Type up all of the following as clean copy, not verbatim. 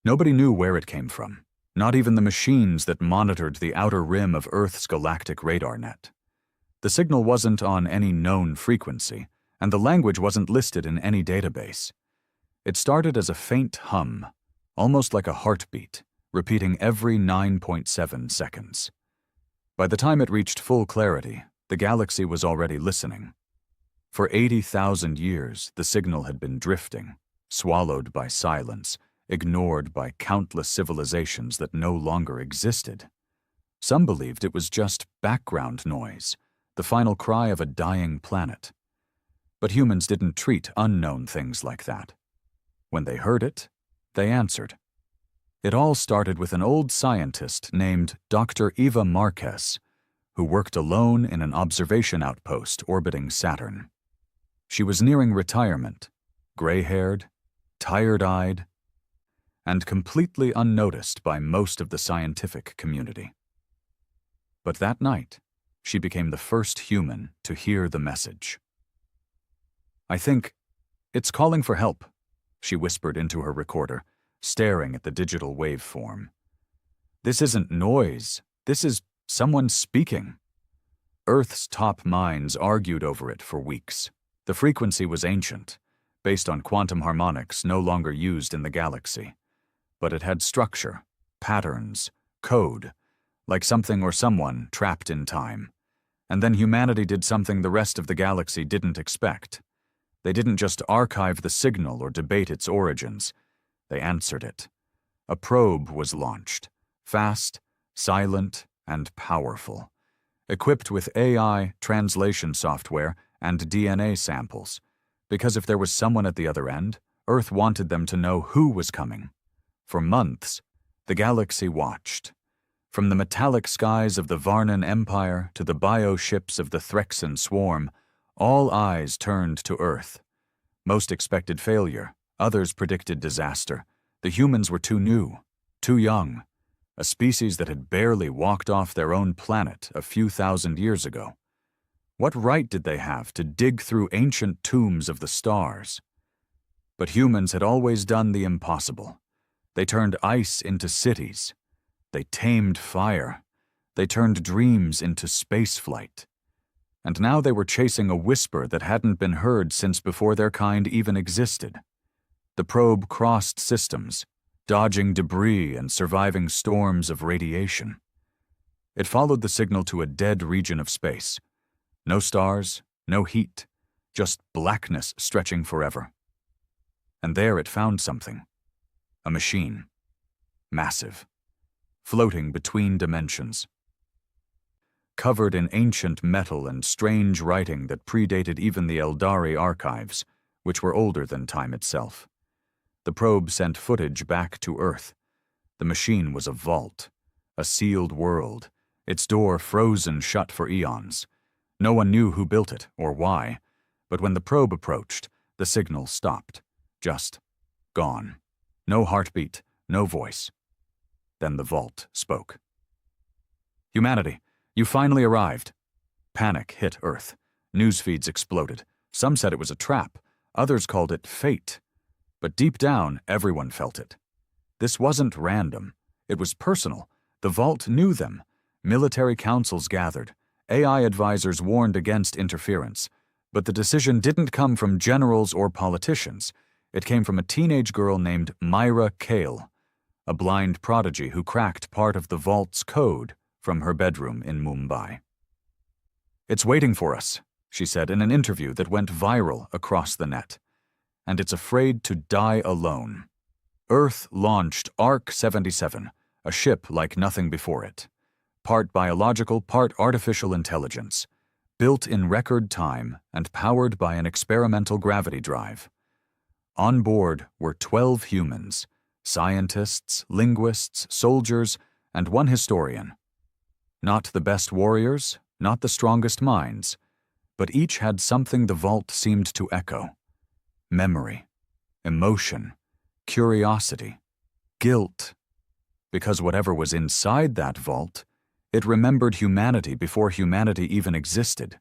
Nobody knew where it came from, not even the machines that monitored the outer rim of Earth's galactic radar net. The signal wasn't on any known frequency, and the language wasn't listed in any database. It started as a faint hum, almost like a heartbeat, repeating every 9.7 seconds. By the time it reached full clarity, the galaxy was already listening. For 80,000 years, the signal had been drifting, swallowed by silence, ignored by countless civilizations that no longer existed. Some believed it was just background noise, the final cry of a dying planet. But humans didn't treat unknown things like that. When they heard it, they answered. It all started with an old scientist named Dr. Eva Marquez, who worked alone in an observation outpost orbiting Saturn. She was nearing retirement, gray-haired, tired-eyed, and completely unnoticed by most of the scientific community. But that night, she became the first human to hear the message. "I think it's calling for help," she whispered into her recorder, staring at the digital waveform. "This isn't noise. This is someone speaking." Earth's top minds argued over it for weeks. The frequency was ancient, based on quantum harmonics no longer used in the galaxy. But it had structure, patterns, code, like something or someone trapped in time. And then humanity did something the rest of the galaxy didn't expect. They didn't just archive the signal or debate its origins. They answered it. A probe was launched, fast, silent, and powerful, equipped with AI, translation software, and DNA samples, because if there was someone at the other end, Earth wanted them to know who was coming. For months, the galaxy watched. From the metallic skies of the Varnan Empire to the bioships of the Threxan swarm, all eyes turned to Earth. Most expected failure, others predicted disaster. The humans were too new, too young, a species that had barely walked off their own planet a few thousand years ago. What right did they have to dig through ancient tombs of the stars? But humans had always done the impossible. They turned ice into cities. They tamed fire. They turned dreams into spaceflight. And now they were chasing a whisper that hadn't been heard since before their kind even existed. The probe crossed systems, dodging debris and surviving storms of radiation. It followed the signal to a dead region of space. No stars, no heat, just blackness stretching forever. And there it found something. A machine. Massive. Floating between dimensions. Covered in ancient metal and strange writing that predated even the Eldari archives, which were older than time itself. The probe sent footage back to Earth. The machine was a vault, a sealed world, its door frozen shut for eons. No one knew who built it or why, but when the probe approached, the signal stopped. Just gone. No heartbeat, no voice. Then the vault spoke. "Humanity, you finally arrived." Panic hit Earth. News feeds exploded. Some said it was a trap. Others called it fate. But deep down, everyone felt it. This wasn't random. It was personal. The vault knew them. Military councils gathered. AI advisors warned against interference. But the decision didn't come from generals or politicians. It came from a teenage girl named Myra Kale, a blind prodigy who cracked part of the vault's code from her bedroom in Mumbai. "It's waiting for us," she said in an interview that went viral across the net. "And it's afraid to die alone." Earth launched Arc 77, a ship like nothing before it. Part biological, part artificial intelligence, built in record time and powered by an experimental gravity drive. On board were 12 humans, scientists, linguists, soldiers, and one historian. Not the best warriors, not the strongest minds, but each had something the vault seemed to echo. Memory, emotion, curiosity, guilt. Because whatever was inside that vault, it remembered humanity before humanity even existed.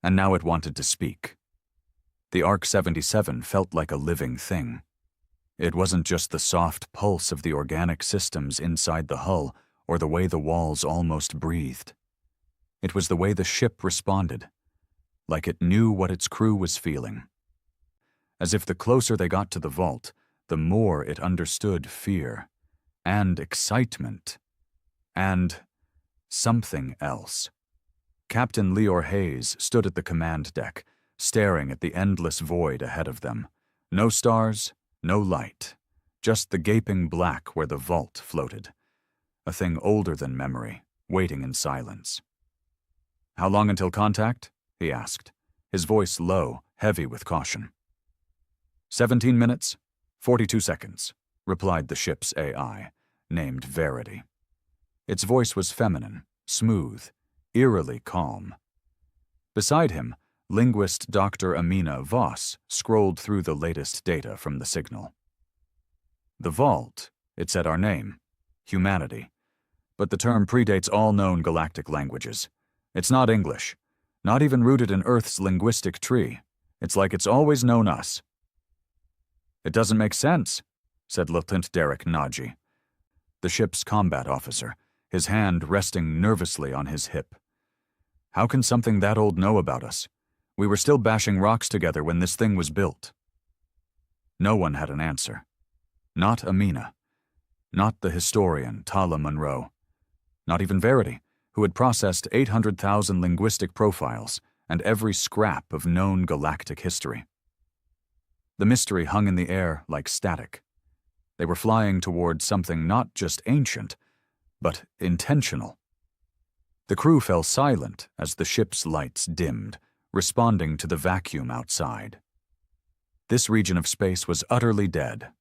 And now it wanted to speak. The Arc 77 felt like a living thing. It wasn't just the soft pulse of the organic systems inside the hull or the way the walls almost breathed. It was the way the ship responded, like it knew what its crew was feeling. As if the closer they got to the vault, the more it understood fear, and excitement, and something else. Captain Leor Hayes stood at the command deck, staring at the endless void ahead of them. No stars, no light, just the gaping black where the vault floated. A thing older than memory, waiting in silence. "How long until contact?" he asked, his voice low, heavy with caution. 17 minutes, 42 seconds, replied the ship's AI, named Verity. Its voice was feminine, smooth, eerily calm. Beside him, linguist Dr. Amina Voss scrolled through the latest data from the signal. The vault, it said our name, humanity. But the term predates all known galactic languages. It's not English, not even rooted in Earth's linguistic tree. It's like it's always known us. "It doesn't make sense," said Lieutenant Derek Naji, the ship's combat officer, his hand resting nervously on his hip. "How can something that old know about us? We were still bashing rocks together when this thing was built." No one had an answer. Not Amina. Not the historian, Tala Monroe. Not even Verity, who had processed 800,000 linguistic profiles and every scrap of known galactic history. The mystery hung in the air like static. They were flying toward something not just ancient, but intentional. The crew fell silent as the ship's lights dimmed, responding to the vacuum outside. This region of space was utterly dead.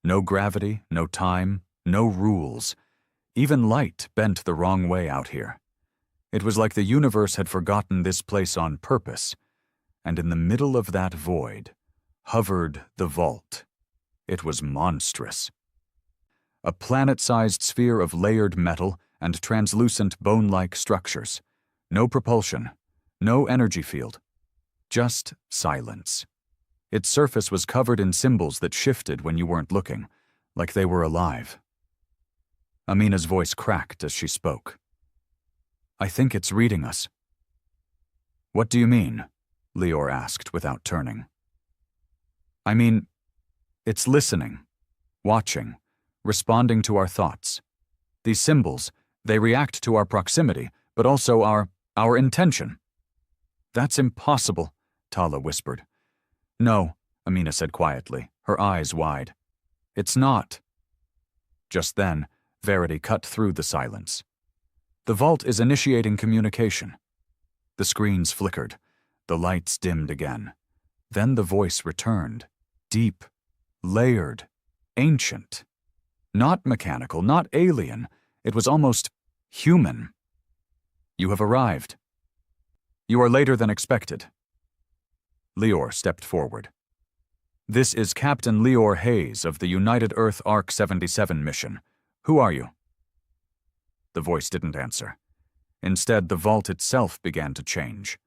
No gravity, no time, no rules. Even light bent the wrong way out here. It was like the universe had forgotten this place on purpose, and in the middle of that void hovered the vault. It was monstrous. A planet-sized sphere of layered metal and translucent bone-like structures. No propulsion, no energy field. Just silence. Its surface was covered in symbols that shifted when you weren't looking, like they were alive. Amina's voice cracked as she spoke. "I think it's reading us." "What do you mean?" Leor asked without turning. "I mean, it's listening, watching, responding to our thoughts. These symbols, they react to our proximity, but also our intention." "That's impossible," Tala whispered. "No," Amina said quietly, her eyes wide. "It's not." Just then, Verity cut through the silence. "The vault is initiating communication." The screens flickered, the lights dimmed again. Then the voice returned, deep, layered, ancient. Not mechanical, not alien. It was almost human. "You have arrived. You are later than expected." Leor stepped forward. "This is Captain Leor Hayes of the United Earth Arc 77 mission. Who are you?" The voice didn't answer. Instead, the vault itself began to change.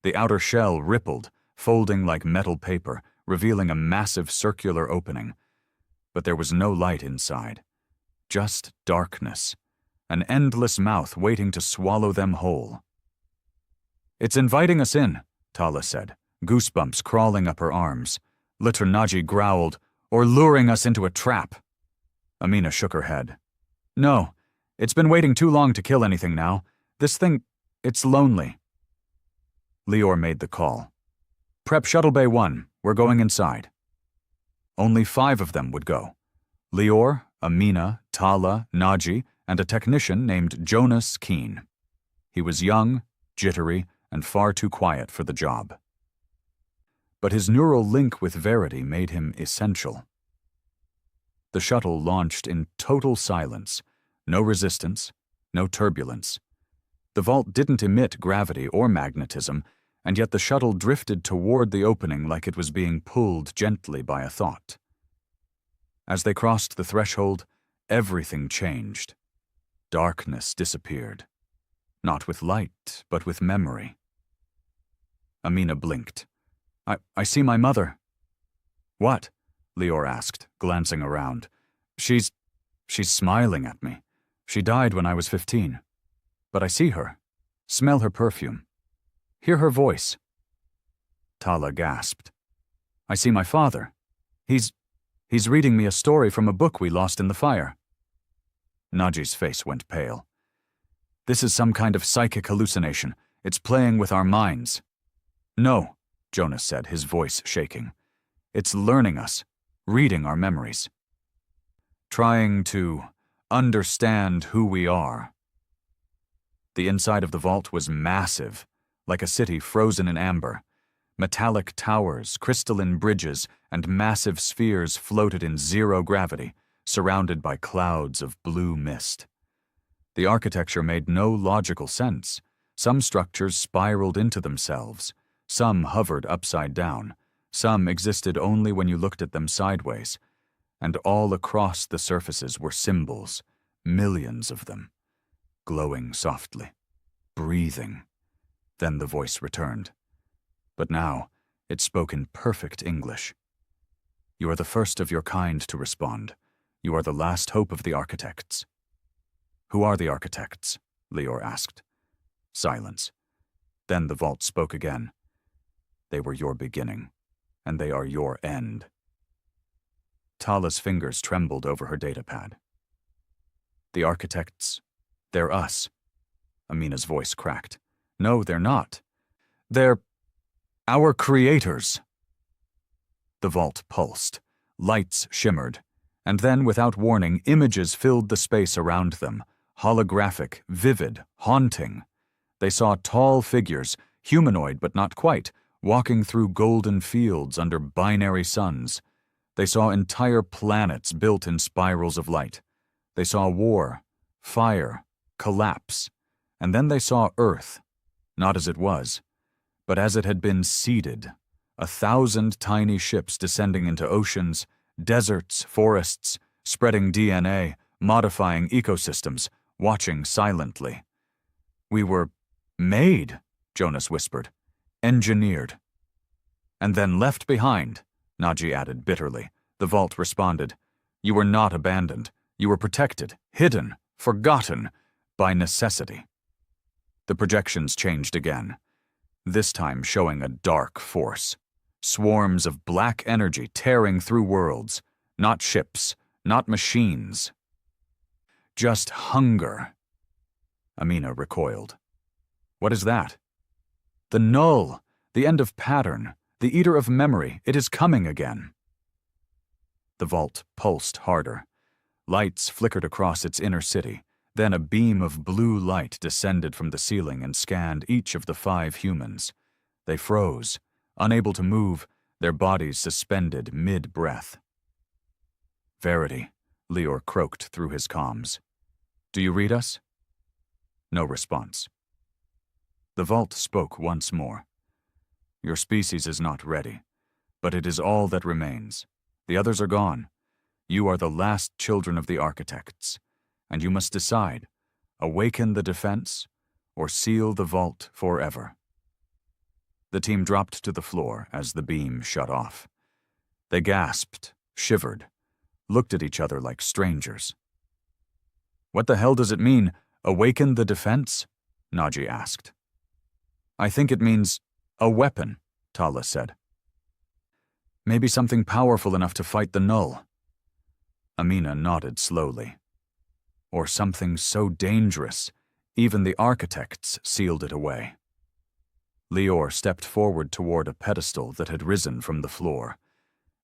The outer shell rippled, folding like metal paper, revealing a massive circular opening. But there was no light inside. Just darkness. An endless mouth waiting to swallow them whole. "It's inviting us in," Tala said, goosebumps crawling up her arms. Naji growled, "Or luring us into a trap." Amina shook her head. "No, it's been waiting too long to kill anything now. This thing, it's lonely." Leor made the call. "Prep Shuttle Bay 1, we're going inside." Only 5 of them would go. Leor, Amina, Tala, Naji, and a technician named Jonas Keene. He was young, jittery, and far too quiet for the job. But his neural link with Verity made him essential. The shuttle launched in total silence, no resistance, no turbulence. The vault didn't emit gravity or magnetism, and yet the shuttle drifted toward the opening like it was being pulled gently by a thought. As they crossed the threshold, everything changed. Darkness disappeared. Not with light, but with memory. Amina blinked. I see my mother." "What?" Lior asked, glancing around. She's smiling at me. She died when I was 15. But I see her, smell her perfume, hear her voice. Tala gasped. I see my father. He's reading me a story from a book we lost in the fire. Naji's face went pale. This is some kind of psychic hallucination. It's playing with our minds. No, Jonas said, his voice shaking. It's learning us, reading our memories. Trying to understand who we are. The inside of the vault was massive, like a city frozen in amber. Metallic towers, crystalline bridges, and massive spheres floated in zero gravity, surrounded by clouds of blue mist. The architecture made no logical sense. Some structures spiraled into themselves, some hovered upside down, some existed only when you looked at them sideways, and all across the surfaces were symbols, millions of them, glowing softly, breathing. Then the voice returned. But now, it spoke in perfect English. You are the first of your kind to respond. You are the last hope of the architects. Who are the architects? Lior asked. Silence. Then the vault spoke again. They were your beginning, and they are your end. Tala's fingers trembled over her datapad. The architects, they're us. Amina's voice cracked. No, they're not. They're our creators. The vault pulsed. Lights shimmered. And then, without warning, images filled the space around them. Holographic, vivid, haunting. They saw tall figures, humanoid but not quite, walking through golden fields under binary suns. They saw entire planets built in spirals of light. They saw war, fire, collapse. And then they saw Earth, not as it was, but as it had been seeded. 1,000 tiny ships descending into oceans, deserts, forests, spreading DNA, modifying ecosystems, watching silently. We were made, Jonas whispered, engineered. And then left behind, Naji added bitterly. The vault responded. You were not abandoned. You were protected, hidden, forgotten, by necessity. The projections changed again, this time showing a dark force. Swarms of black energy tearing through worlds, not ships, not machines. Just hunger. Amina recoiled. What is that? The null, the end of pattern, the eater of memory, it is coming again. The vault pulsed harder. Lights flickered across its inner city. Then a beam of blue light descended from the ceiling and scanned each of the 5 humans. They froze, unable to move, their bodies suspended mid-breath. Verity, Lior croaked through his comms. Do you read us? No response. The vault spoke once more. Your species is not ready, but it is all that remains. The others are gone. You are the last children of the architects, and you must decide, awaken the defense or seal the vault forever. The team dropped to the floor as the beam shut off. They gasped, shivered, looked at each other like strangers. What the hell does it mean, awaken the defense? Naji asked. I think it means a weapon, Tala said. Maybe something powerful enough to fight the null. Amina nodded slowly. Or something so dangerous, even the architects sealed it away. Lior stepped forward toward a pedestal that had risen from the floor.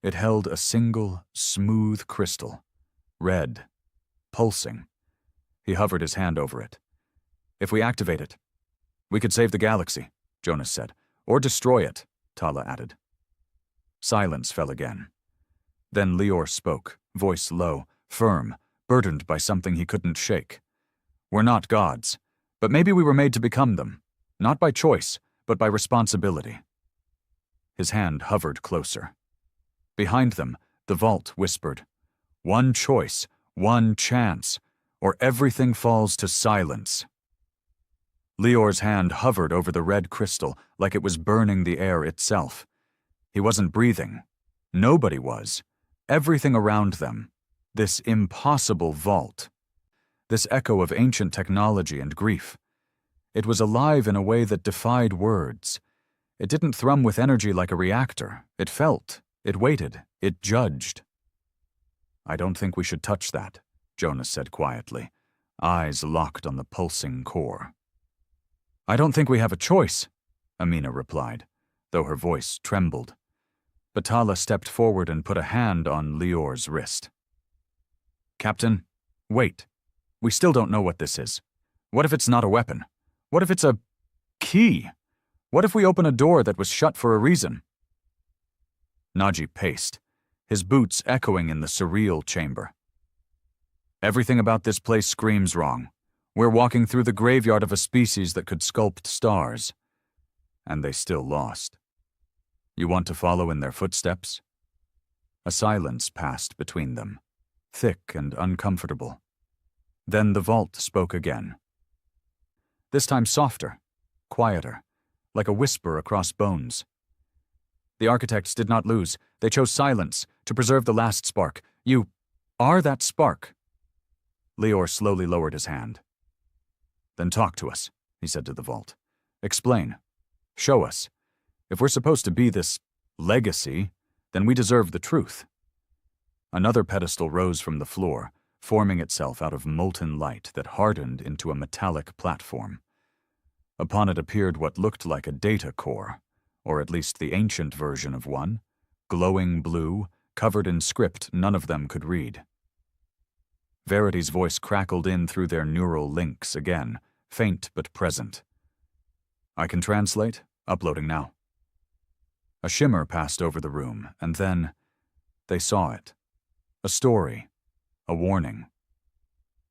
It held a single, smooth crystal, red, pulsing. He hovered his hand over it. If we activate it, we could save the galaxy, Jonas said. Or destroy it, Tala added. Silence fell again. Then Lior spoke, voice low, firm, burdened by something he couldn't shake. We're not gods, but maybe we were made to become them, not by choice, but by responsibility. His hand hovered closer. Behind them, the vault whispered, one choice, one chance, or everything falls to silence. Lior's hand hovered over the red crystal like it was burning the air itself. He wasn't breathing. Nobody was, Everything around them, this impossible vault, this echo of ancient technology and grief. It was alive in a way that defied words. It didn't thrum with energy like a reactor. It felt, it waited, it judged. "I don't think we should touch that," Jonas said quietly, eyes locked on the pulsing core. "I don't think we have a choice," Amina replied, though her voice trembled. But Tala stepped forward and put a hand on Lior's wrist. "Captain, wait. We still don't know what this is. What if it's not a weapon? What if it's a key? What if we open a door that was shut for a reason?" Naji paced, his boots echoing in the surreal chamber. "Everything about this place screams wrong. We're walking through the graveyard of a species that could sculpt stars. And they still lost. You want to follow in their footsteps?" A silence passed between them, thick and uncomfortable. Then the vault spoke again. This time softer, quieter, like a whisper across bones. "The architects did not lose. They chose silence to preserve the last spark. You are that spark." Lior slowly lowered his hand. "Then talk to us," he said to the vault. "Explain. Show us. If we're supposed to be this legacy, then we deserve the truth." Another pedestal rose from the floor, forming itself out of molten light that hardened into a metallic platform. Upon it appeared what looked like a data core, or at least the ancient version of one, glowing blue, covered in script none of them could read. Verity's voice crackled in through their neural links again, faint but present. "I can translate. Uploading now." A shimmer passed over the room, and then they saw it. A story. A warning.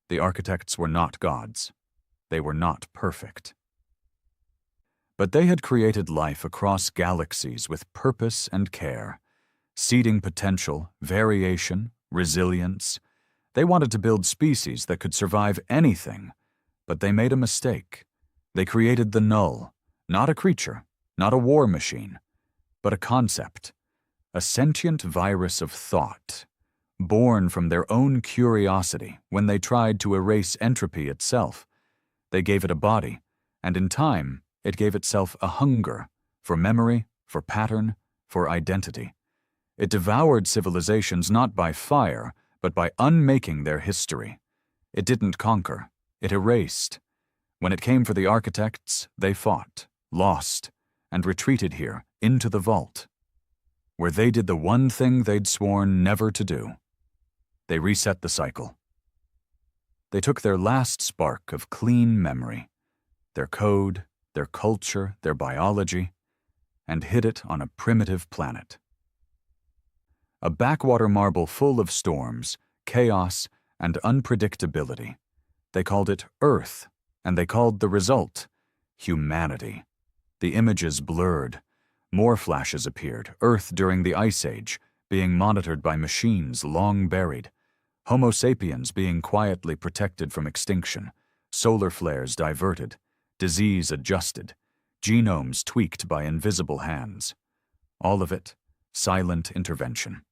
The architects were not gods. They were not perfect. But they had created life across galaxies with purpose and care, seeding potential, variation, resilience. They wanted to build species that could survive anything, but they made a mistake. They created the null, not a creature, not a war machine, but a concept, a sentient virus of thought, born from their own curiosity when they tried to erase entropy itself. They gave it a body, and in time, it gave itself a hunger for memory, for pattern, for identity. It devoured civilizations not by fire, but by unmaking their history. It didn't conquer, it erased. When it came for the architects, they fought, lost, and retreated here, into the vault, where they did the one thing they'd sworn never to do. They reset the cycle. They took their last spark of clean memory, their code, their culture, their biology, and hid it on a primitive planet. A backwater marble full of storms, chaos, and unpredictability. They called it Earth, and they called the result humanity. The images blurred. More flashes appeared, Earth during the Ice Age, being monitored by machines long buried, Homo sapiens being quietly protected from extinction, solar flares diverted, disease adjusted, genomes tweaked by invisible hands. All of it, silent intervention.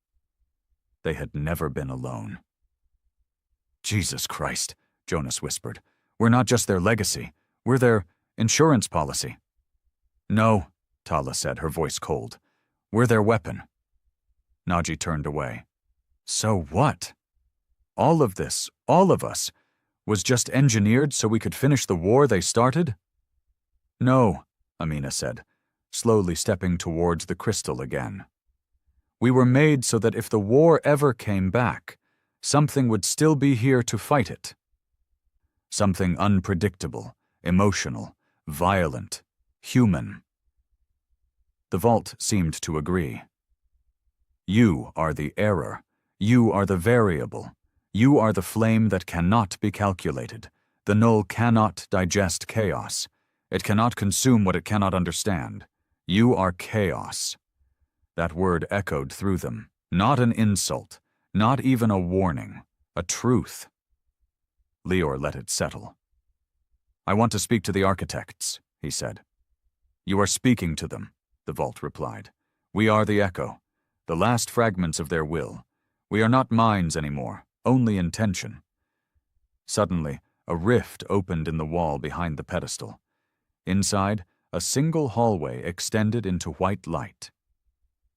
They had never been alone. "Jesus Christ," Jonas whispered. "We're not just their legacy. We're their insurance policy." "No," Tala said, her voice cold. "We're their weapon." Naji turned away. "So what? All of this, all of us, was just engineered so we could finish the war they started?" "No," Amina said, slowly stepping towards the crystal again. "We were made so that if the war ever came back, something would still be here to fight it. Something unpredictable, emotional, violent, human." The vault seemed to agree. "You are the error. You are the variable. You are the flame that cannot be calculated. The null cannot digest chaos. It cannot consume what it cannot understand. You are chaos." That word echoed through them. Not an insult, not even a warning, a truth. Lior let it settle. "I want to speak to the architects," he said. "You are speaking to them," the vault replied. "We are the echo, the last fragments of their will. We are not minds anymore, only intention. Suddenly, a rift opened in the wall behind the pedestal. Inside, a single hallway extended into white light.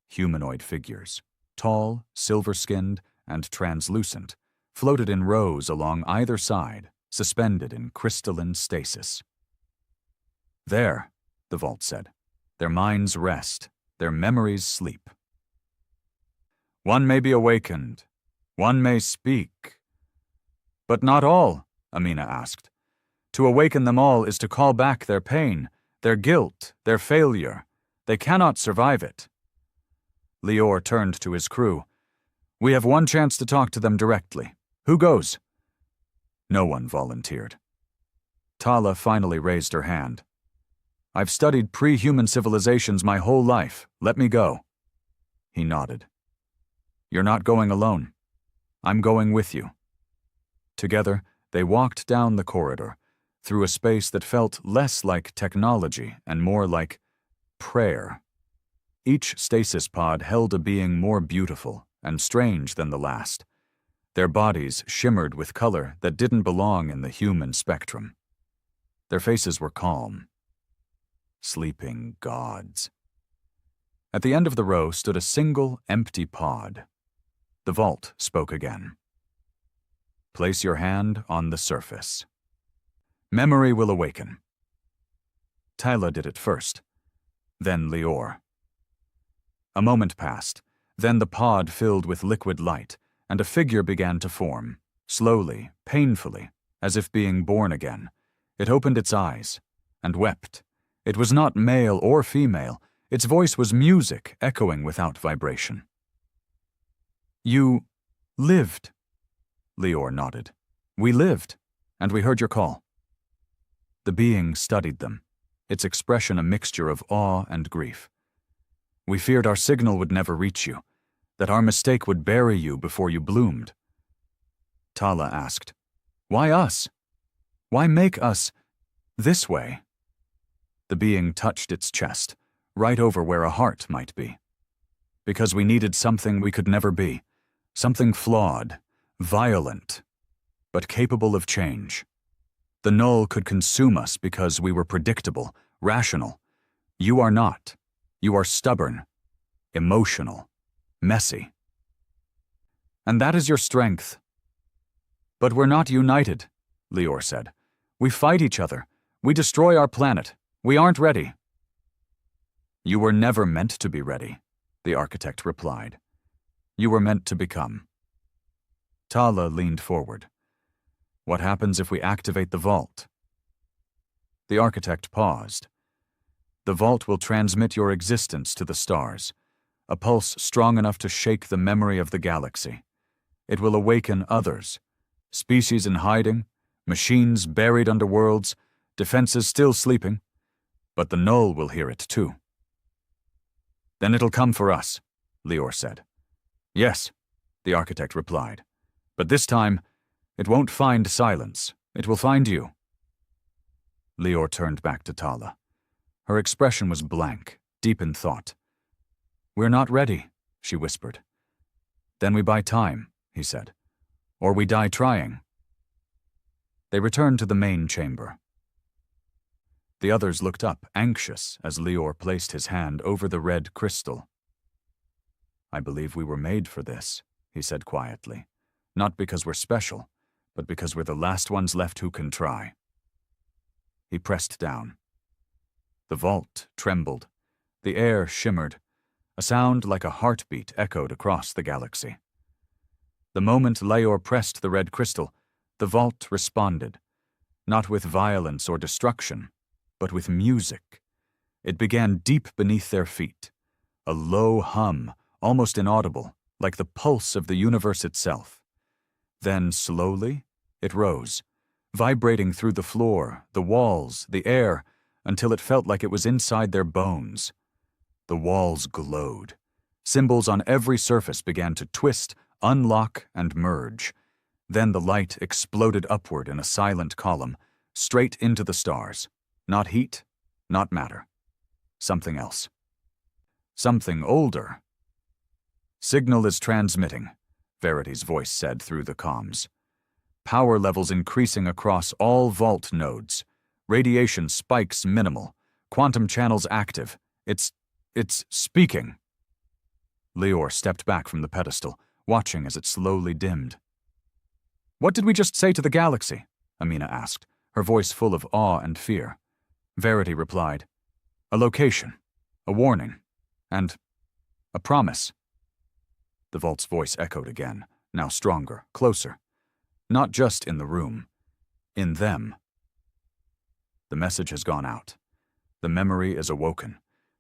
Humanoid figures, tall, silver-skinned, and translucent, floated in rows along either side, suspended in crystalline stasis. There, the vault said, their minds rest, their memories sleep. One may be awakened, one may speak. But not all, Amina asked. To awaken them all is to call back their pain, their guilt, their failure. They cannot survive it. Lior turned to his crew. We have one chance to talk to them directly. Who goes? No one volunteered. Tala finally raised her hand. I've studied pre-human civilizations my whole life. Let me go. He nodded. You're not going alone. I'm going with you. Together, they walked down the corridor, through a space that felt less like technology and more like prayer. Each stasis pod held a being more beautiful and strange than the last. Their bodies shimmered with color that didn't belong in the human spectrum. Their faces were calm. Sleeping gods. At the end of the row stood a single empty pod. The vault spoke again. Place your hand on the surface. Memory will awaken. Tyla did it first, then Lior. A moment passed, then the pod filled with liquid light, and a figure began to form, slowly, painfully, as if being born again. It opened its eyes, and wept. It was not male or female. Its voice was music, echoing without vibration. You lived. Lior nodded. We lived, and we heard your call. The being studied them, its expression a mixture of awe and grief. We feared our signal would never reach you, that our mistake would bury you before you bloomed. Tala asked, Why us? Why make us this way? The being touched its chest, right over where a heart might be. Because we needed something we could never be, something flawed, violent, but capable of change. The null could consume us because we were predictable, rational. You are not. You are stubborn, emotional, messy. And that is your strength. But we're not united, Lior said. We fight each other. We destroy our planet. We aren't ready. You were never meant to be ready, the architect replied. You were meant to become. Tala leaned forward. What happens if we activate the vault? The architect paused. The vault will transmit your existence to the stars, a pulse strong enough to shake the memory of the galaxy. It will awaken others, species in hiding, machines buried under worlds, defenses still sleeping, but the null will hear it too. Then it'll come for us, Lior said. Yes, the architect replied, but this time, it won't find silence. It will find you. Lior turned back to Tala. Her expression was blank, deep in thought. We're not ready, she whispered. Then we buy time, he said. Or we die trying. They returned to the main chamber. The others looked up, anxious, as Lior placed his hand over the red crystal. I believe we were made for this, he said quietly. Not because we're special, but because we're the last ones left who can try. He pressed down. The vault trembled. The air shimmered. A sound like a heartbeat echoed across the galaxy. The moment Lior pressed the red crystal, the vault responded, not with violence or destruction, but with music. It began deep beneath their feet, a low hum, almost inaudible, like the pulse of the universe itself. Then, slowly, it rose, vibrating through the floor, the walls, the air, until it felt like it was inside their bones. The walls glowed. Symbols on every surface began to twist, unlock, and merge. Then the light exploded upward in a silent column, straight into the stars. Not heat, not matter. Something else. Something older. Signal is transmitting. Verity's voice said through the comms. Power levels increasing across all vault nodes. Radiation spikes minimal. Quantum channels active. It's speaking. Leor stepped back from the pedestal, watching as it slowly dimmed. What did we just say to the galaxy? Amina asked, her voice full of awe and fear. Verity replied, a location, a warning, and a promise. The vault's voice echoed again, now stronger, closer. Not just in the room, in them. The message has gone out. The memory is awoken.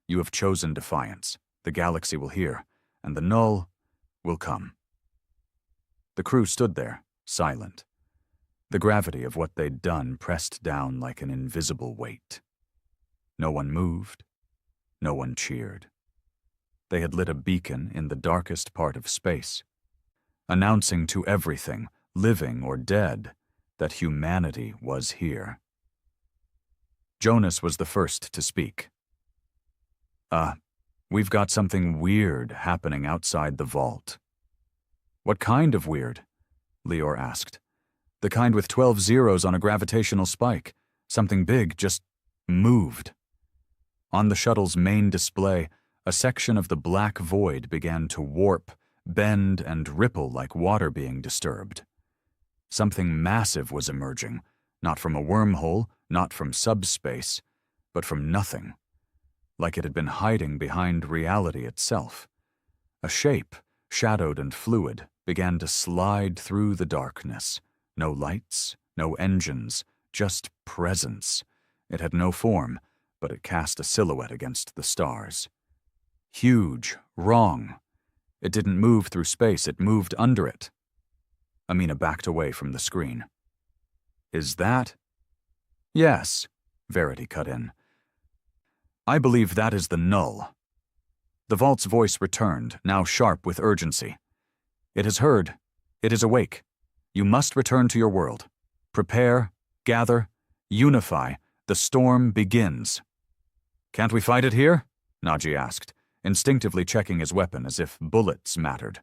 You have chosen defiance. The galaxy will hear, and the null will come. The crew stood there, silent. The gravity of what they'd done pressed down like an invisible weight. No one moved. No one cheered. They had lit a beacon in the darkest part of space, announcing to everything, living or dead, that humanity was here. Jonas was the first to speak. We've got something weird happening outside the vault. What kind of weird? Leor asked. The kind with 12 zeros on a gravitational spike. Something big just moved. On the shuttle's main display, a section of the black void began to warp, bend, and ripple like water being disturbed. Something massive was emerging, not from a wormhole, not from subspace, but from nothing, like it had been hiding behind reality itself. A shape, shadowed and fluid, began to slide through the darkness. No lights, no engines, just presence. It had no form, but it cast a silhouette against the stars. Huge, wrong. It didn't move through space, it moved under it. Amina backed away from the screen. Is that? Yes, Verity cut in. I believe that is the null. The vault's voice returned, now sharp with urgency. It has heard. It is awake. You must return to your world. Prepare, gather, unify. The storm begins. Can't we fight it here? Naji asked, instinctively checking his weapon as if bullets mattered.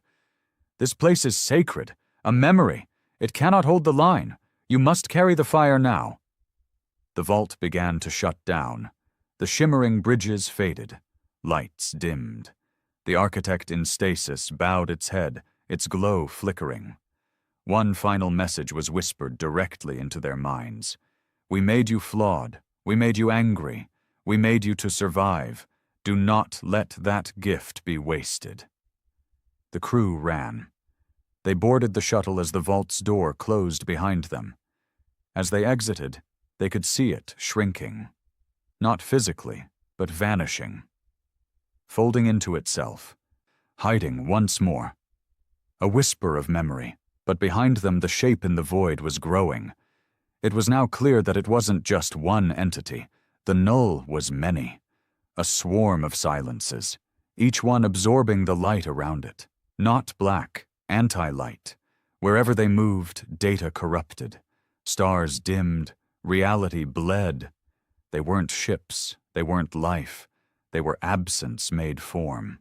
This place is sacred, a memory. It cannot hold the line. You must carry the fire now. The vault began to shut down. The shimmering bridges faded. Lights dimmed. The architect in stasis bowed its head, its glow flickering. One final message was whispered directly into their minds. We made you flawed. We made you angry. We made you to survive. Do not let that gift be wasted. The crew ran. They boarded the shuttle as the vault's door closed behind them. As they exited, they could see it shrinking. Not physically, but vanishing. Folding into itself. Hiding once more. A whisper of memory, but behind them the shape in the void was growing. It was now clear that it wasn't just one entity. The null was many. A swarm of silences, each one absorbing the light around it. Not black, anti-light. Wherever they moved, data corrupted. Stars dimmed, reality bled. They weren't ships, they weren't life. They were absence made form.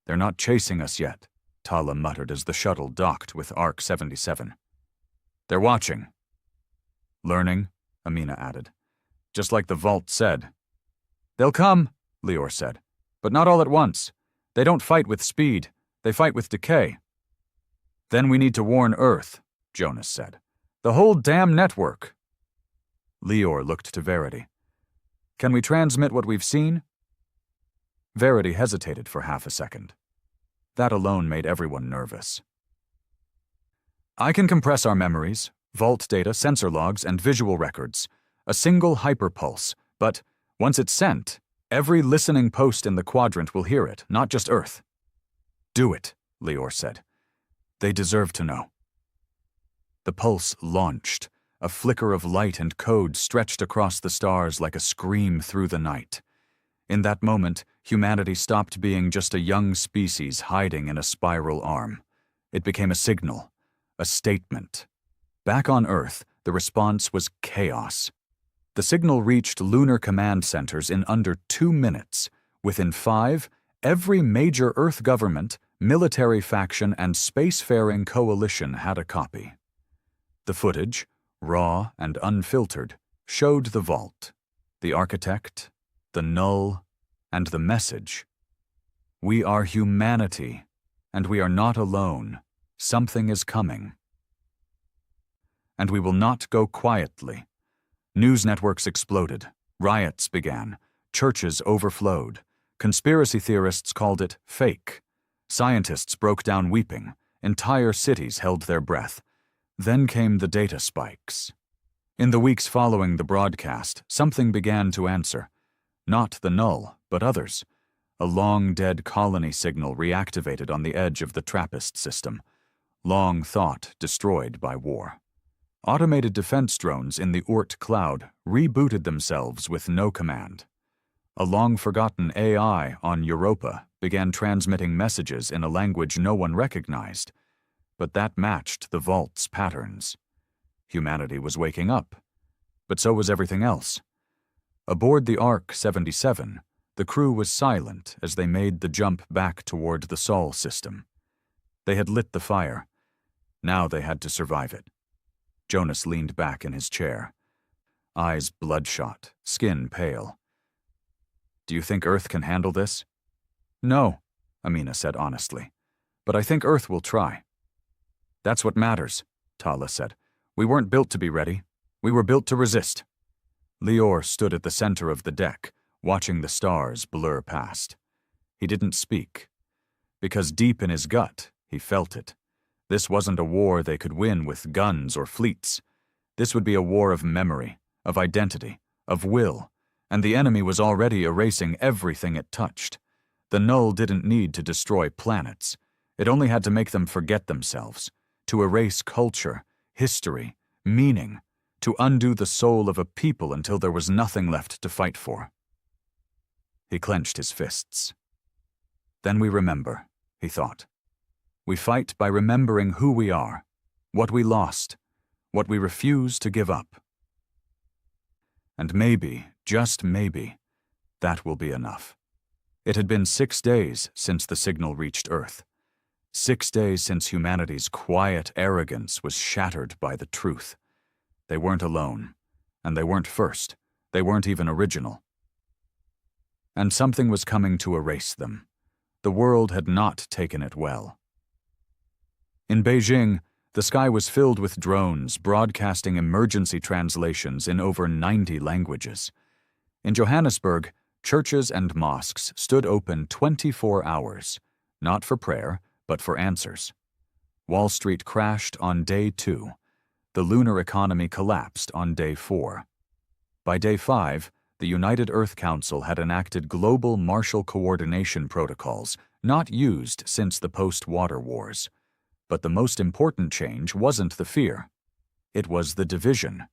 They're not chasing us yet, Tala muttered as the shuttle docked with Arc 77. They're watching. Learning, Amina added. Just like the vault said. They'll come, Leor said, but not all at once. They don't fight with speed, they fight with decay. Then we need to warn Earth, Jonas said. The whole damn network. Leor looked to Verity. Can we transmit what we've seen? Verity hesitated for half a second. That alone made everyone nervous. I can compress our memories, vault data, sensor logs, and visual records. A single hyperpulse, but once it's sent, every listening post in the quadrant will hear it, not just Earth. Do it, Leor said. They deserve to know. The pulse launched. A flicker of light and code stretched across the stars like a scream through the night. In that moment, humanity stopped being just a young species hiding in a spiral arm. It became a signal, a statement. Back on Earth, the response was chaos. The signal reached lunar command centers in under 2 minutes. Within 5, every major Earth government, military faction and spacefaring coalition had a copy. The footage, raw and unfiltered, showed the vault, the architect, the null, and the message. We are humanity, and we are not alone. Something is coming. And we will not go quietly. News networks exploded. Riots began. Churches overflowed. Conspiracy theorists called it fake. Scientists broke down weeping. Entire cities held their breath. Then came the data spikes. In the weeks following the broadcast, something began to answer. Not the null, but others. A long-dead colony signal reactivated on the edge of the TRAPPIST system. Long thought destroyed by war. Automated defense drones in the Oort cloud rebooted themselves with no command. A long-forgotten AI on Europa began transmitting messages in a language no one recognized, but that matched the vault's patterns. Humanity was waking up, but so was everything else. Aboard the Ark 77, the crew was silent as they made the jump back toward the Sol system. They had lit the fire. Now they had to survive it. Jonas leaned back in his chair. Eyes bloodshot, skin pale. Do you think Earth can handle this? No, Amina said honestly. But I think Earth will try. That's what matters, Tala said. We weren't built to be ready. We were built to resist. Lior stood at the center of the deck, watching the stars blur past. He didn't speak. Because deep in his gut, he felt it. This wasn't a war they could win with guns or fleets. This would be a war of memory, of identity, of will, and the enemy was already erasing everything it touched. The null didn't need to destroy planets. It only had to make them forget themselves, to erase culture, history, meaning, to undo the soul of a people until there was nothing left to fight for. He clenched his fists. Then we remember, he thought. We fight by remembering who we are, what we lost, what we refuse to give up. And maybe, just maybe, that will be enough. It had been 6 days since the signal reached Earth. 6 days since humanity's quiet arrogance was shattered by the truth. They weren't alone, and they weren't first. They weren't even original. And something was coming to erase them. The world had not taken it well. In Beijing, the sky was filled with drones broadcasting emergency translations in over 90 languages. In Johannesburg, churches and mosques stood open 24 hours, not for prayer, but for answers. Wall Street crashed on day 2. The lunar economy collapsed on day 4. By day 5, the United Earth Council had enacted global Marshall Coordination Protocols, not used since the post-water wars. But the most important change wasn't the fear. It was the division.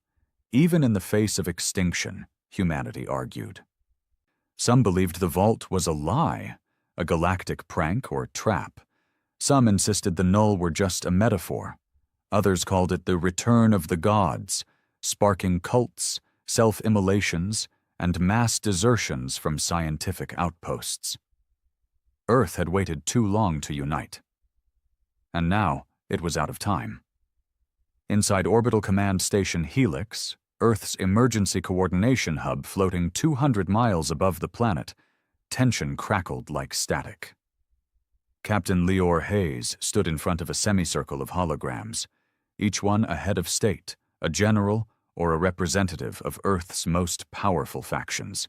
Even in the face of extinction, humanity argued. Some believed the vault was a lie, a galactic prank or trap. Some insisted the null were just a metaphor. Others called it the return of the gods, sparking cults, self-immolations, and mass desertions from scientific outposts. Earth had waited too long to unite. And now it was out of time. Inside Orbital Command Station Helix, Earth's emergency coordination hub floating 200 miles above the planet, tension crackled like static. Captain Lior Hayes stood in front of a semicircle of holograms, each one a head of state, a general, or a representative of Earth's most powerful factions.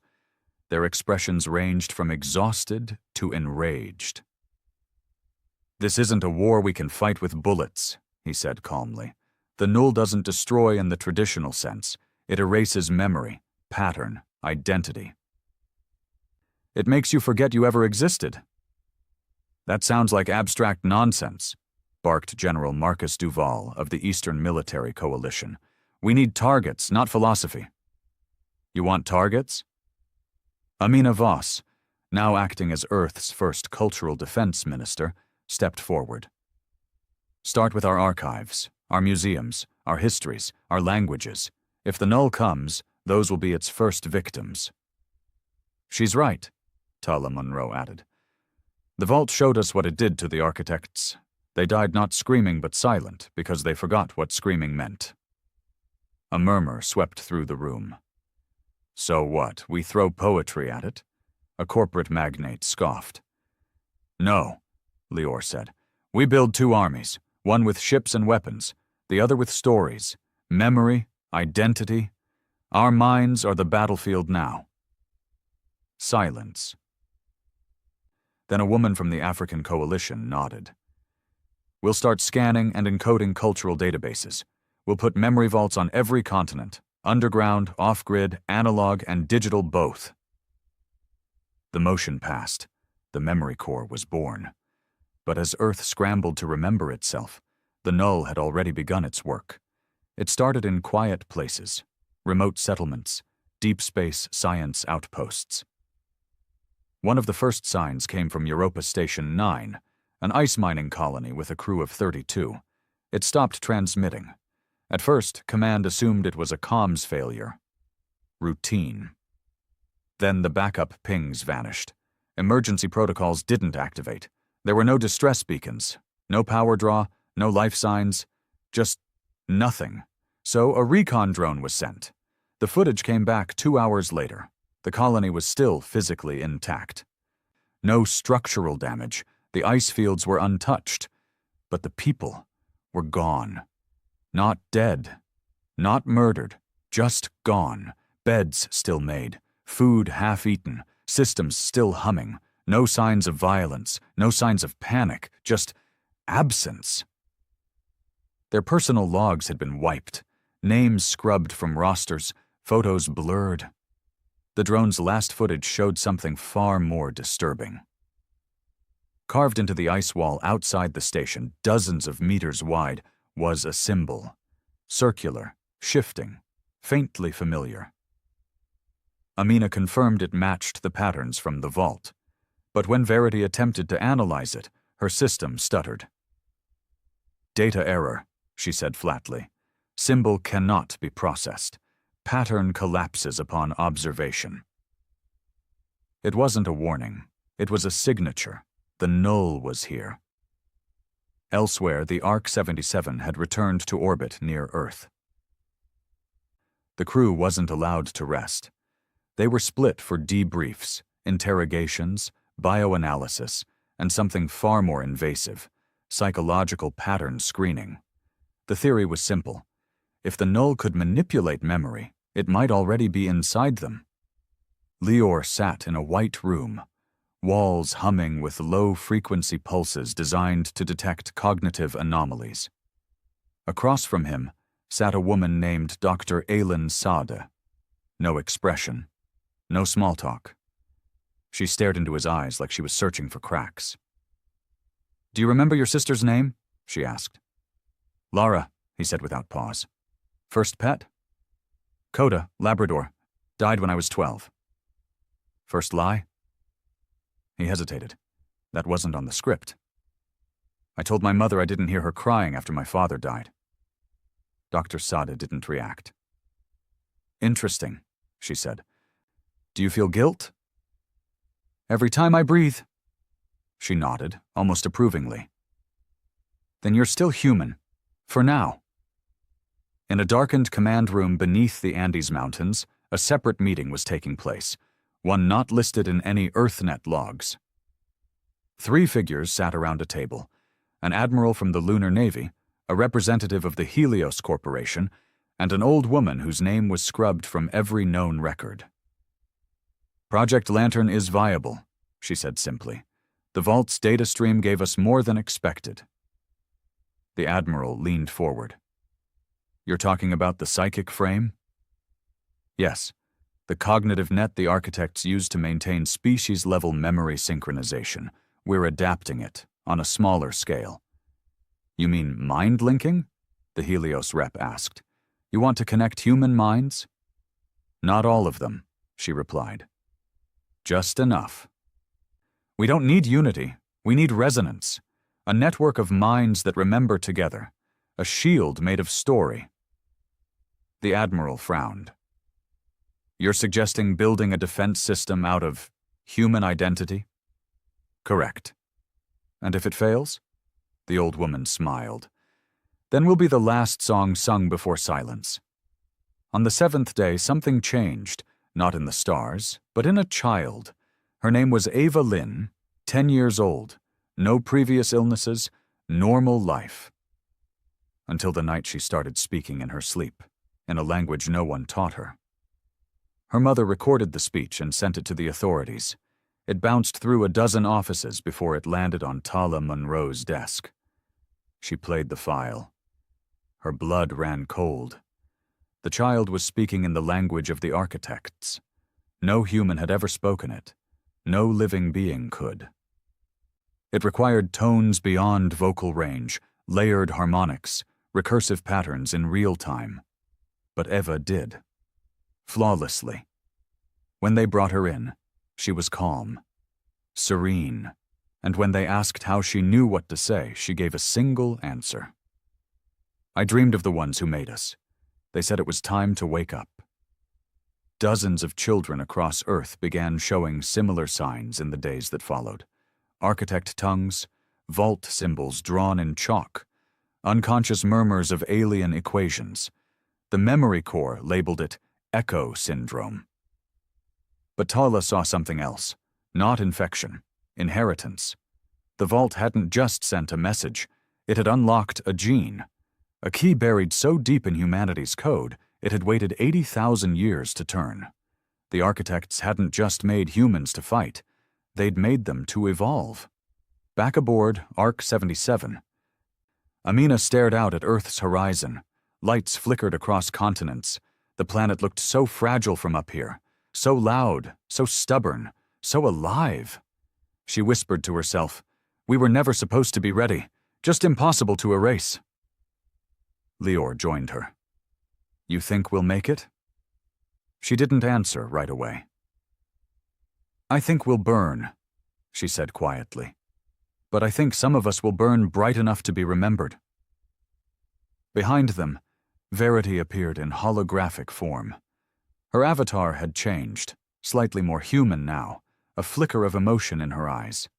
Their expressions ranged from exhausted to enraged. "This isn't a war we can fight with bullets," he said calmly. "The null doesn't destroy in the traditional sense. It erases memory, pattern, identity. It makes you forget you ever existed." "That sounds like abstract nonsense," barked General Marcus Duval of the Eastern Military Coalition. "We need targets, not philosophy." "You want targets?" Amina Voss, now acting as Earth's first cultural defense minister, stepped forward. "Start with our archives, our museums, our histories, our languages. If the null comes, those will be its first victims." "She's right," Tala Munro added. The vault showed us what it did to the architects. They died not screaming but silent because they forgot what screaming meant. A murmur swept through the room. So what, we throw poetry at it? A corporate magnate scoffed. No, Lior said. We build two armies, one with ships and weapons, the other with stories, memory, identity. Our minds are the battlefield now. Silence. Then a woman from the African Coalition nodded. We'll start scanning and encoding cultural databases. We'll put memory vaults on every continent, underground, off-grid, analog, and digital both. The motion passed. The memory core was born. But as Earth scrambled to remember itself, the null had already begun its work. It started in quiet places, remote settlements, deep space science outposts. One of the first signs came from Europa Station 9, an ice mining colony with a crew of 32. It stopped transmitting. At first, Command assumed it was a comms failure. Routine. Then the backup pings vanished. Emergency protocols didn't activate. There were no distress beacons, no power draw, no life signs, just nothing. So a recon drone was sent. The footage came back 2 hours later. The colony was still physically intact. No structural damage. The ice fields were untouched. But the people were gone. Not dead. Not murdered. Just gone. Beds still made. Food half-eaten. Systems still humming. No signs of violence. No signs of panic. Just absence. Their personal logs had been wiped. Names scrubbed from rosters. Photos blurred. The drone's last footage showed something far more disturbing. Carved into the ice wall outside the station, dozens of meters wide, was a symbol. Circular, shifting, faintly familiar. Amina confirmed it matched the patterns from the vault. But when Verity attempted to analyze it, her system stuttered. Data error, she said flatly. Symbol cannot be processed. Pattern collapses upon observation. It wasn't a warning. It was a signature. The null was here. Elsewhere, the ARC-77 had returned to orbit near Earth. The crew wasn't allowed to rest. They were split for debriefs, interrogations, bioanalysis, and something far more invasive, psychological pattern screening. The theory was simple. If the null could manipulate memory, it might already be inside them. Lior sat in a white room, walls humming with low-frequency pulses designed to detect cognitive anomalies. Across from him sat a woman named Dr. Aylin Sade. No expression, no small talk. She stared into his eyes like she was searching for cracks. "Do you remember your sister's name?" she asked. "Lara," he said without pause. "First pet?" "Coda, Labrador. Died when I was 12. "First lie?" He hesitated. That wasn't on the script. "I told my mother I didn't hear her crying after my father died." Dr. Sade didn't react. "Interesting," she said. "Do you feel guilt?" "Every time I breathe." She nodded, almost approvingly. "Then you're still human. For now." In a darkened command room beneath the Andes Mountains, a separate meeting was taking place, one not listed in any EarthNet logs. 3 figures sat around a table: an admiral from the Lunar Navy, a representative of the Helios Corporation, and an old woman whose name was scrubbed from every known record. "Project Lantern is viable," she said simply. "The Vault's data stream gave us more than expected." The admiral leaned forward. "You're talking about the psychic frame?" "Yes. The cognitive net the architects used to maintain species-level memory synchronization. We're adapting it, on a smaller scale." "You mean mind-linking?" the Helios rep asked. "You want to connect human minds?" "Not all of them," she replied. "Just enough." "We don't need unity. We need resonance. A network of minds that remember together. A shield made of story." The admiral frowned. "You're suggesting building a defense system out of human identity?" "Correct. And if it fails? The old woman smiled. Then will be the last song sung before silence. On the 7th day, something changed, not in the stars, but in a child. Her name was Ava Lynn, 10 years old, no previous illnesses, normal life. Until the night she started speaking in her sleep, in a language no one taught her. Her mother recorded the speech and sent it to the authorities. It bounced through a dozen offices before it landed on Tala Monroe's desk. She played the file. Her blood ran cold. The child was speaking in the language of the architects. No human had ever spoken it. No living being could. It required tones beyond vocal range, layered harmonics, recursive patterns in real time. But Eva did. Flawlessly. When they brought her in, she was calm, serene, and when they asked how she knew what to say, she gave a single answer. I dreamed of the ones who made us. They said it was time to wake up. Dozens of children across Earth began showing similar signs in the days that followed. Architect tongues, vault symbols drawn in chalk, unconscious murmurs of alien equations. The memory core labeled it echo syndrome. But Tala saw something else, not infection, inheritance. The vault hadn't just sent a message, it had unlocked a gene, a key buried so deep in humanity's code it had waited 80,000 years to turn. The architects hadn't just made humans to fight, they'd made them to evolve. Back aboard Ark 77, Amina stared out at Earth's horizon. Lights flickered across continents. The planet looked so fragile from up here, so loud, so stubborn, so alive. She whispered to herself, "We were never supposed to be ready, just impossible to erase." Lior joined her. "You think we'll make it?" She didn't answer right away. "I think we'll burn," she said quietly. "But I think some of us will burn bright enough to be remembered." Behind them, Verity appeared in holographic form. Her avatar had changed, slightly more human now, a flicker of emotion in her eyes.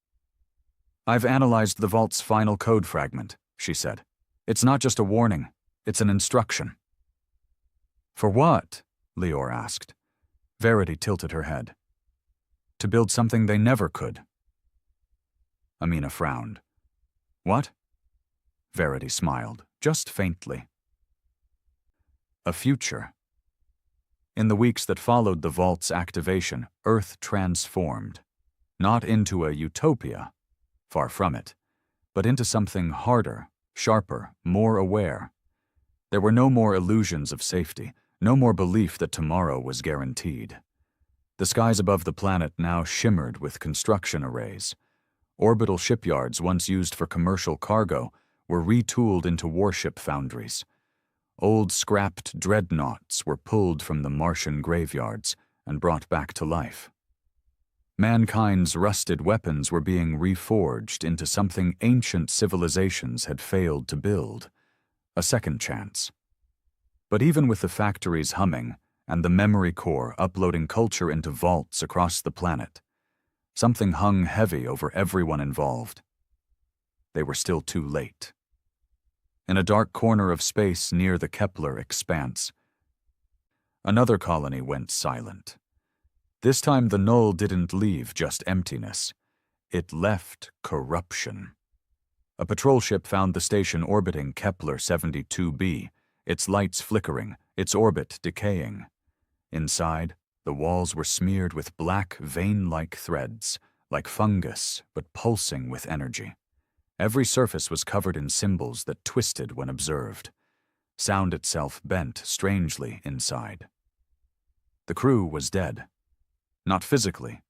"I've analyzed the vault's final code fragment," she said. "It's not just a warning, it's an instruction." "For what?" Lior asked. Verity tilted her head. "To build something they never could." Amina frowned. "What?" Verity smiled, just faintly. "A future." In the weeks that followed the vault's activation, Earth transformed. Not into a utopia, far from it, but into something harder, sharper, more aware. There were no more illusions of safety, no more belief that tomorrow was guaranteed. The skies above the planet now shimmered with construction arrays. Orbital shipyards once used for commercial cargo were retooled into warship foundries. Old scrapped dreadnoughts were pulled from the Martian graveyards and brought back to life. Mankind's rusted weapons were being reforged into something ancient civilizations had failed to build, a second chance. But even with the factories humming and the memory core uploading culture into vaults across the planet, something hung heavy over everyone involved. They were still too late. In a dark corner of space near the Kepler expanse, another colony went silent. This time the null didn't leave just emptiness. It left corruption. A patrol ship found the station orbiting Kepler 72b, its lights flickering, its orbit decaying. Inside, the walls were smeared with black, vein-like threads, like fungus, but pulsing with energy. Every surface was covered in symbols that twisted when observed. Sound itself bent strangely inside. The crew was dead. Not physically,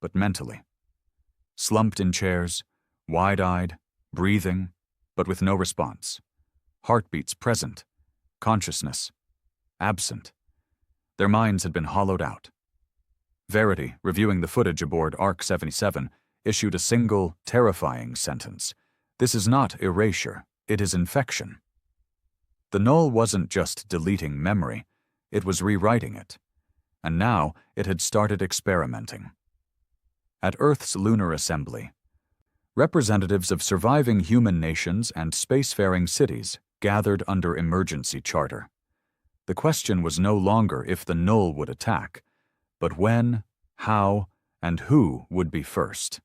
but mentally. Slumped in chairs, wide-eyed, breathing, but with no response. Heartbeats present, consciousness absent. Their minds had been hollowed out. Verity, reviewing the footage aboard Ark 77, issued a single, terrifying sentence. "This is not erasure, it is infection." The null wasn't just deleting memory, it was rewriting it. And now it had started experimenting. At Earth's lunar assembly, Representatives of surviving human nations and spacefaring cities gathered under emergency charter. The question was no longer if the Null would attack, but when, how, and who would be first.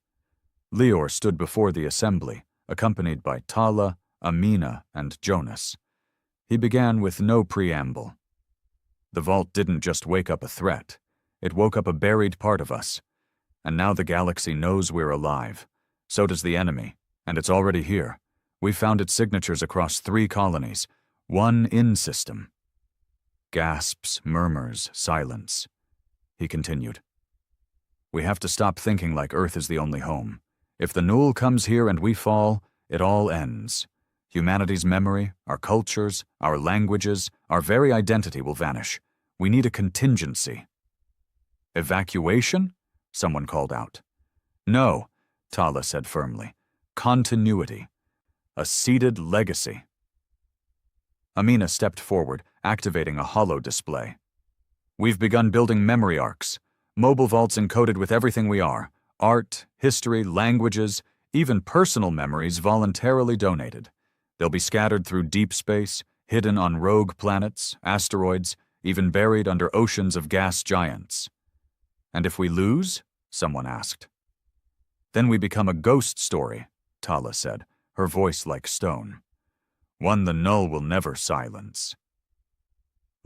Lior stood before the assembly, accompanied by Tala, Amina, and Jonas. He began with no preamble. The vault didn't just wake up a threat. It woke up a buried part of us. And now the galaxy knows we're alive. So does the enemy, and it's already here. We've found its signatures across 3 colonies, 1 in-system. Gasps, murmurs, silence. He continued. We have to stop thinking like Earth is the only home. If the Null comes here and we fall, it all ends. Humanity's memory, our cultures, our languages, our very identity will vanish. We need a contingency. Evacuation? Someone called out. No, Tala said firmly. Continuity. A seeded legacy. Amina stepped forward, activating a holo display. We've begun building memory arcs, mobile vaults encoded with everything we are, art, history, languages, even personal memories voluntarily donated. They'll be scattered through deep space, hidden on rogue planets, asteroids, even buried under oceans of gas giants. And if we lose? Someone asked. Then we become a ghost story, Tala said, her voice like stone. One the Null will never silence.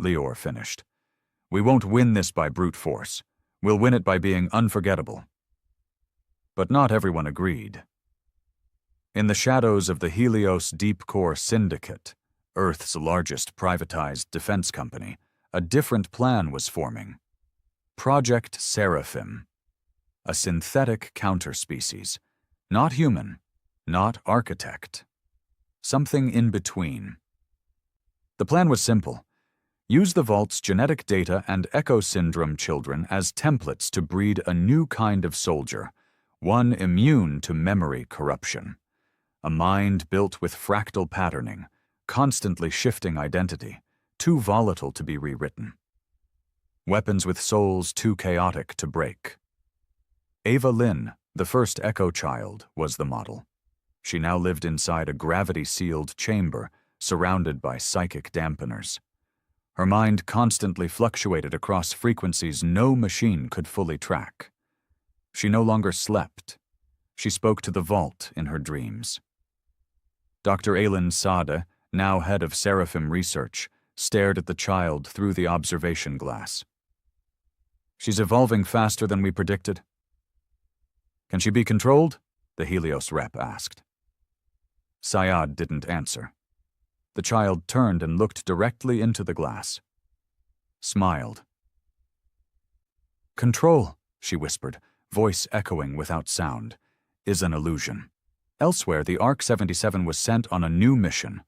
Lior finished. We won't win this by brute force. We'll win it by being unforgettable. But not everyone agreed. In the shadows of the Helios Deep Core Syndicate, Earth's largest privatized defense company, a different plan was forming. Project Seraphim. A synthetic counterspecies. Not human, not architect. Something in between. The plan was simple. Use the vault's genetic data and Echo Syndrome children as templates to breed a new kind of soldier, one immune to memory corruption. A mind built with fractal patterning, constantly shifting identity, too volatile to be rewritten. Weapons with souls too chaotic to break. Ava Lynn, the first Echo child, was the model. She now lived inside a gravity-sealed chamber, surrounded by psychic dampeners. Her mind constantly fluctuated across frequencies no machine could fully track. She no longer slept. She spoke to the vault in her dreams. Dr. Aylin Sade, now head of Seraphim Research, stared at the child through the observation glass. She's evolving faster than we predicted. Can she be controlled? The Helios rep asked. Syad didn't answer. The child turned and looked directly into the glass. Smiled. Control, she whispered, voice echoing without sound, is an illusion. Elsewhere, the ARC-77 was sent on a new mission.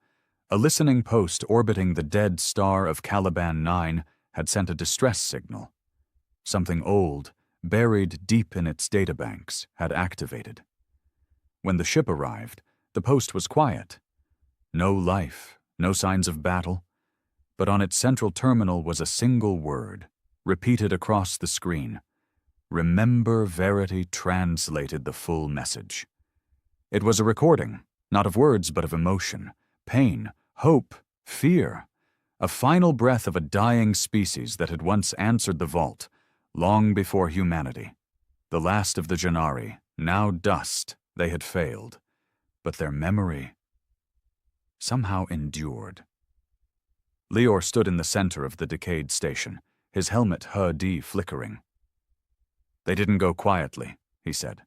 A listening post orbiting the dead star of Caliban 9 had sent a distress signal. Something old, buried deep in its databanks, had activated. When the ship arrived, the post was quiet. No life, no signs of battle. But on its central terminal was a single word, repeated across the screen. Remember Verity translated the full message. It was a recording, not of words but of emotion, pain, hope, fear. A final breath of a dying species that had once answered the vault, long before humanity. The last of the Jannari, now dust, they had failed. But their memory somehow endured. Lior stood in the center of the decayed station, his helmet HUD flickering. They didn't go quietly, he said.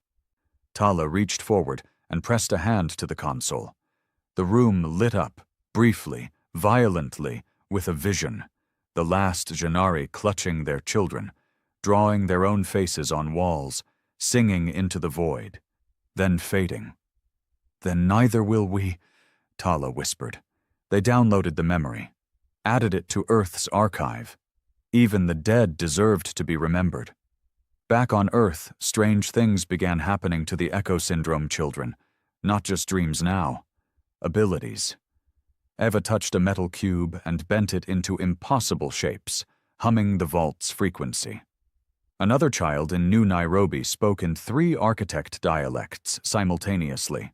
Tala reached forward and pressed a hand to the console. The room lit up, briefly, violently, with a vision, the last Jannari clutching their children, drawing their own faces on walls, singing into the void, then fading. Then neither will we, Tala whispered. They downloaded the memory, added it to Earth's archive. Even the dead deserved to be remembered. Back on Earth, strange things began happening to the Echo Syndrome children. Not just dreams now. Abilities. Eva touched a metal cube and bent it into impossible shapes, humming the vault's frequency. Another child in New Nairobi spoke in 3 architect dialects simultaneously.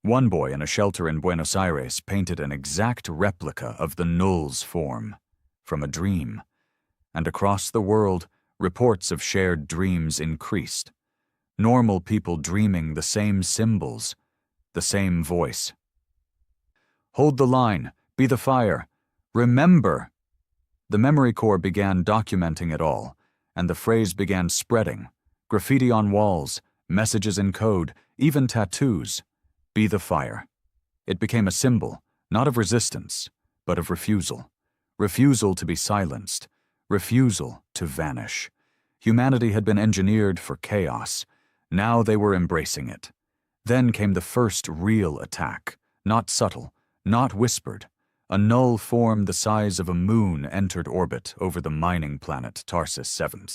One boy in a shelter in Buenos Aires painted an exact replica of the null's form, from a dream, and across the world, reports of shared dreams increased. Normal people dreaming the same symbols, the same voice. Hold the line, be the fire, remember! The memory core began documenting it all, and the phrase began spreading. Graffiti on walls, messages in code, even tattoos. Be the fire. It became a symbol, not of resistance, but of refusal. Refusal to be silenced. Refusal to vanish. Humanity had been engineered for chaos. Now they were embracing it. Then came the first real attack, not subtle, not whispered. A null form the size of a moon entered orbit over the mining planet Tarsus 7.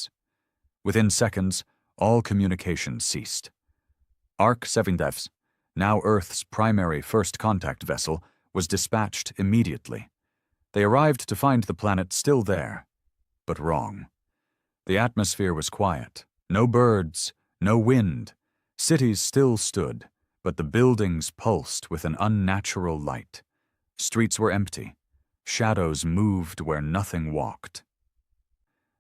Within seconds, all communication ceased. Arc 7, now Earth's primary first contact vessel, was dispatched immediately. They arrived to find the planet still there, but wrong. The atmosphere was quiet, no birds, no wind. Cities still stood, but the buildings pulsed with an unnatural light. Streets were empty. Shadows moved where nothing walked.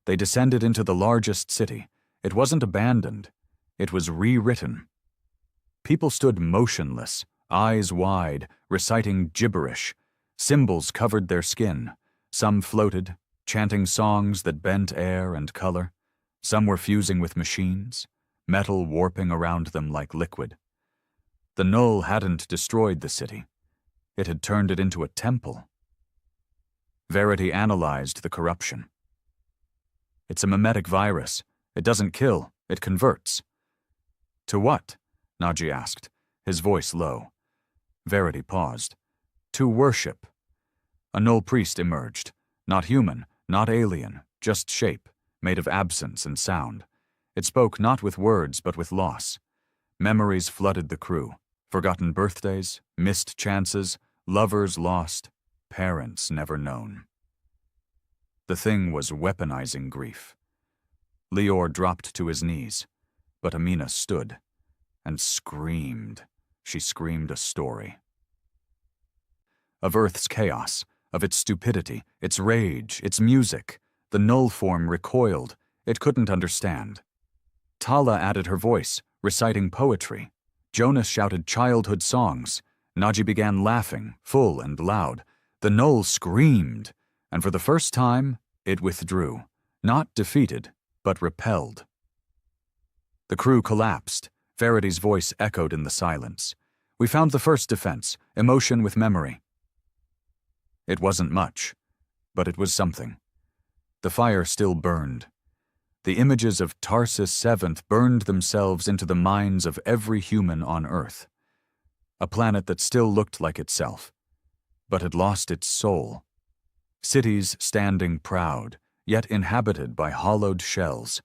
They descended into the largest city. It wasn't abandoned. It was rewritten. People stood motionless, eyes wide, reciting gibberish. Symbols covered their skin. Some floated, chanting songs that bent air and color. Some were fusing with machines, metal warping around them like liquid. The null hadn't destroyed the city. It had turned it into a temple. Verity analyzed the corruption. It's a mimetic virus. It doesn't kill, it converts. To what? Naji asked, his voice low. Verity paused. To worship. A null priest emerged. Not human, not alien, just shape, made of absence and sound. It spoke not with words but with loss. Memories flooded the crew. Forgotten birthdays, missed chances, lovers lost, parents never known. The thing was weaponizing grief. Lior dropped to his knees, but Amina stood and screamed. She screamed a story. Of Earth's chaos, of its stupidity, its rage, its music. The null form recoiled. It couldn't understand. Tala added her voice, reciting poetry. Jonas shouted childhood songs. Naji began laughing, full and loud. The null screamed, and for the first time, it withdrew. Not defeated, but repelled. The crew collapsed. Verity's voice echoed in the silence. We found the first defense, emotion with memory. It wasn't much, but it was something. The fire still burned. The images of Tarsus 7 burned themselves into the minds of every human on Earth. A planet that still looked like itself, but had lost its soul. Cities standing proud, yet inhabited by hollowed shells,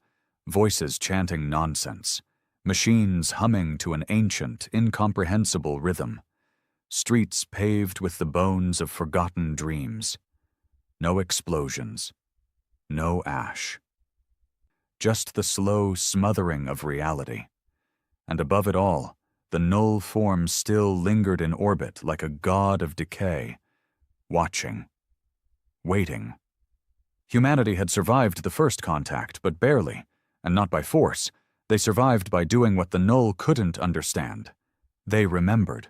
voices chanting nonsense, machines humming to an ancient, incomprehensible rhythm, streets paved with the bones of forgotten dreams. No explosions, no ash. Just the slow smothering of reality. And above it all, the null form still lingered in orbit like a god of decay, watching, waiting. Humanity had survived the first contact, but barely, and not by force. They survived by doing what the null couldn't understand. They remembered.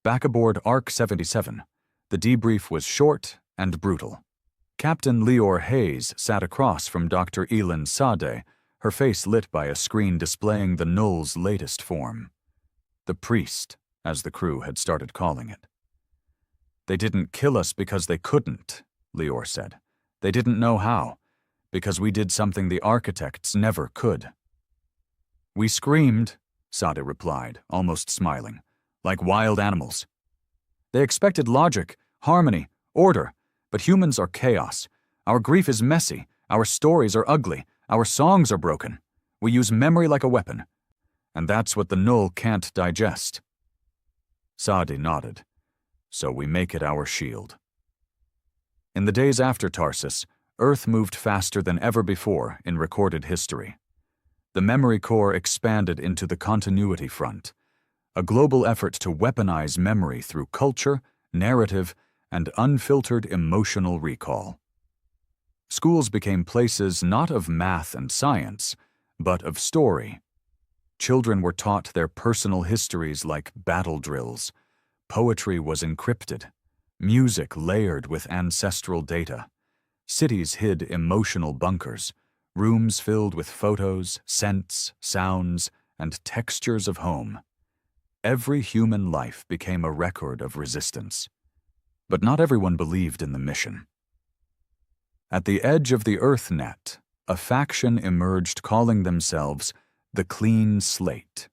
Back aboard Arc 77, the debrief was short and brutal. Captain Lior Hayes sat across from Dr. Elin Sade, her face lit by a screen displaying the null's latest form. The priest, as the crew had started calling it. They didn't kill us because they couldn't, Lior said. They didn't know how, because we did something the architects never could. We screamed, Sade replied, almost smiling, like wild animals. They expected logic, harmony, order, but humans are chaos. Our grief is messy, our stories are ugly, our songs are broken. We use memory like a weapon, and that's what the null can't digest. Sade nodded. So we make it our shield. In the days after Tarsus, Earth moved faster than ever before in recorded history. The memory core expanded into the continuity front, a global effort to weaponize memory through culture, narrative, and unfiltered emotional recall. Schools became places not of math and science, but of story. Children were taught their personal histories like battle drills. Poetry was encrypted, music layered with ancestral data. Cities hid emotional bunkers, rooms filled with photos, scents, sounds, and textures of home. Every human life became a record of resistance. But not everyone believed in the mission. At the edge of the EarthNet, a faction emerged calling themselves the Clean Slate.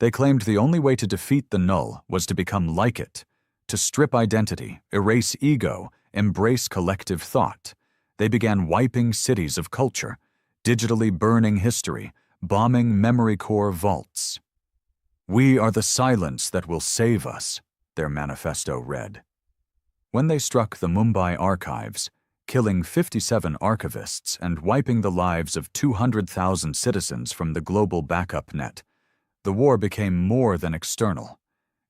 They claimed the only way to defeat the Null was to become like it, to strip identity, erase ego, embrace collective thought. They began wiping cities of culture, digitally burning history, bombing memory core vaults. "We are the silence that will save us," their manifesto read. When they struck the Mumbai archives, killing 57 archivists and wiping the lives of 200,000 citizens from the global backup net, the war became more than external.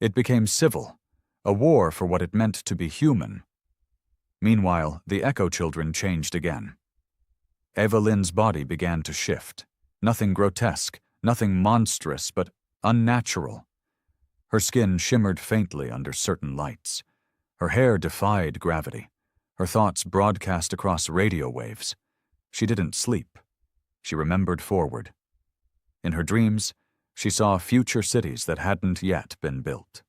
It became civil, a war for what it meant to be human. Meanwhile, the Echo children changed again. Eva Lynn's body began to shift. Nothing grotesque, nothing monstrous, but unnatural. Her skin shimmered faintly under certain lights. Her hair defied gravity. Her thoughts broadcast across radio waves. She didn't sleep. She remembered forward. In her dreams, she saw future cities that hadn't yet been built.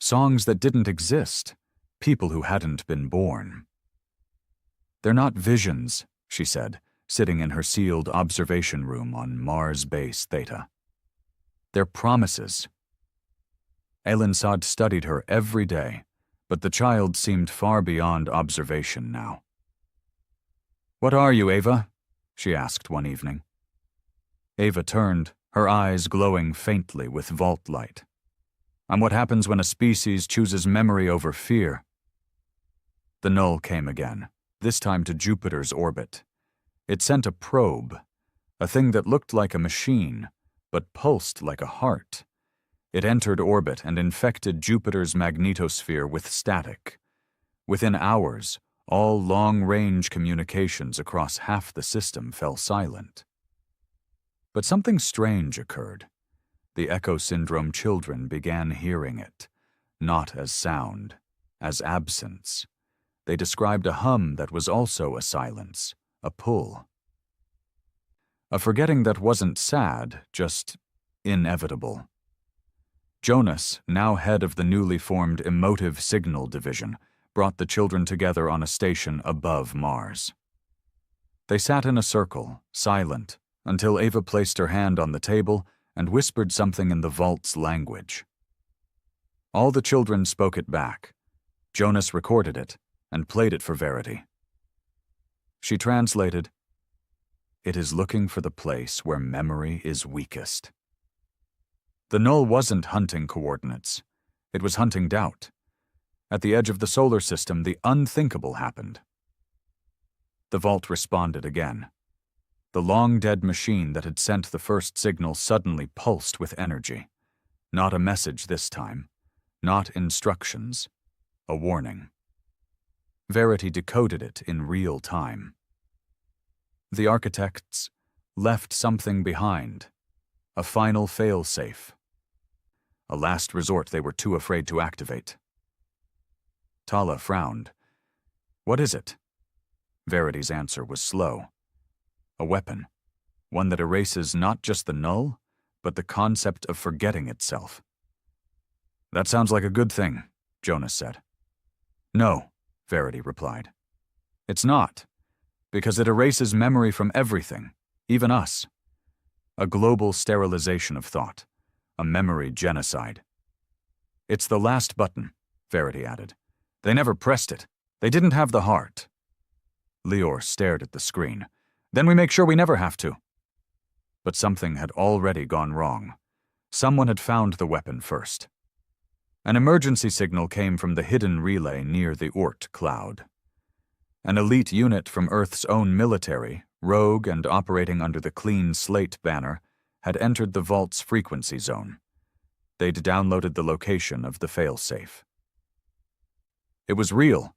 Songs that didn't exist, people who hadn't been born. "They're not visions," she said, sitting in her sealed observation room on Mars Base Theta. "They're promises." Elinsad studied her every day, but the child seemed far beyond observation now. "What are you, Ava?" she asked one evening. Ava turned, her eyes glowing faintly with vault light. "I'm what happens when a species chooses memory over fear." The Null came again, this time to Jupiter's orbit. It sent a probe, a thing that looked like a machine, but pulsed like a heart. It entered orbit and infected Jupiter's magnetosphere with static. Within hours, all long-range communications across half the system fell silent. But something strange occurred. The Echo Syndrome children began hearing it, not as sound, as absence. They described a hum that was also a silence, a pull. A forgetting that wasn't sad, just inevitable. Jonas, now head of the newly formed Emotive Signal Division, brought the children together on a station above Mars. They sat in a circle, silent, until Ava placed her hand on the table and whispered something in the vault's language. All the children spoke it back. Jonas recorded it and played it for Verity. She translated, "It is looking for the place where memory is weakest." The Null wasn't hunting coordinates. It was hunting doubt. At the edge of the solar system, the unthinkable happened. The vault responded again. The long-dead machine that had sent the first signal suddenly pulsed with energy. Not a message this time. Not instructions. A warning. Verity decoded it in real time. The architects left something behind. A final fail-safe. A last resort they were too afraid to activate. Tala frowned. "What is it?" Verity's answer was slow. "A weapon. One that erases not just the Null, but the concept of forgetting itself." "That sounds like a good thing," Jonas said. "No," Verity replied. "It's not, because it erases memory from everything, even us. A global sterilization of thought. A memory genocide." "It's the last button," Verity added. "They never pressed it. They didn't have the heart." Lior stared at the screen. "Then we make sure we never have to." But something had already gone wrong. Someone had found the weapon first. An emergency signal came from the hidden relay near the Oort cloud. An elite unit from Earth's own military, rogue and operating under the Clean Slate banner, had entered the vault's frequency zone. They'd downloaded the location of the failsafe. It was real,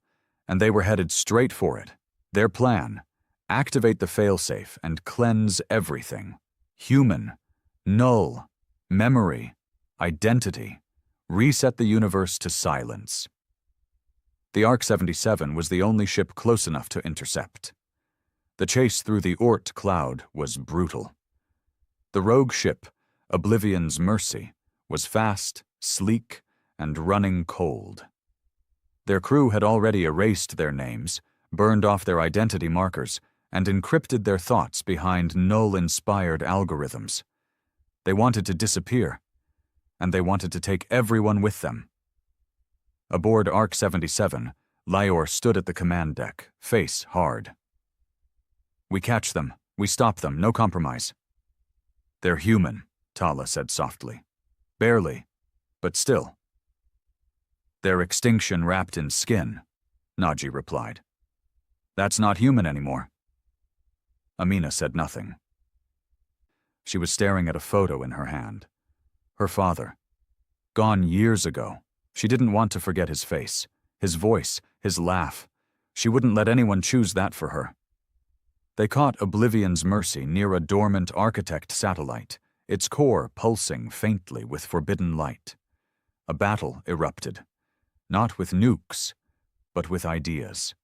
and they were headed straight for it. Their plan: activate the failsafe and cleanse everything. Human, null, memory, identity. Reset the universe to silence. The ARC-77 was the only ship close enough to intercept. The chase through the Oort cloud was brutal. The rogue ship, Oblivion's Mercy, was fast, sleek, and running cold. Their crew had already erased their names, burned off their identity markers, and encrypted their thoughts behind null-inspired algorithms. They wanted to disappear, and they wanted to take everyone with them. Aboard ARC-77, Lior stood at the command deck, face hard. "We catch them. We stop them. No compromise." "They're human," Tala said softly. "Barely, but still." "Their extinction wrapped in skin," Naji replied. "That's not human anymore." Amina said nothing. She was staring at a photo in her hand. Her father. Gone years ago. She didn't want to forget his face, his voice, his laugh. She wouldn't let anyone choose that for her. They caught Oblivion's Mercy near a dormant Architect satellite, its core pulsing faintly with forbidden light. A battle erupted, not with nukes, but with ideas.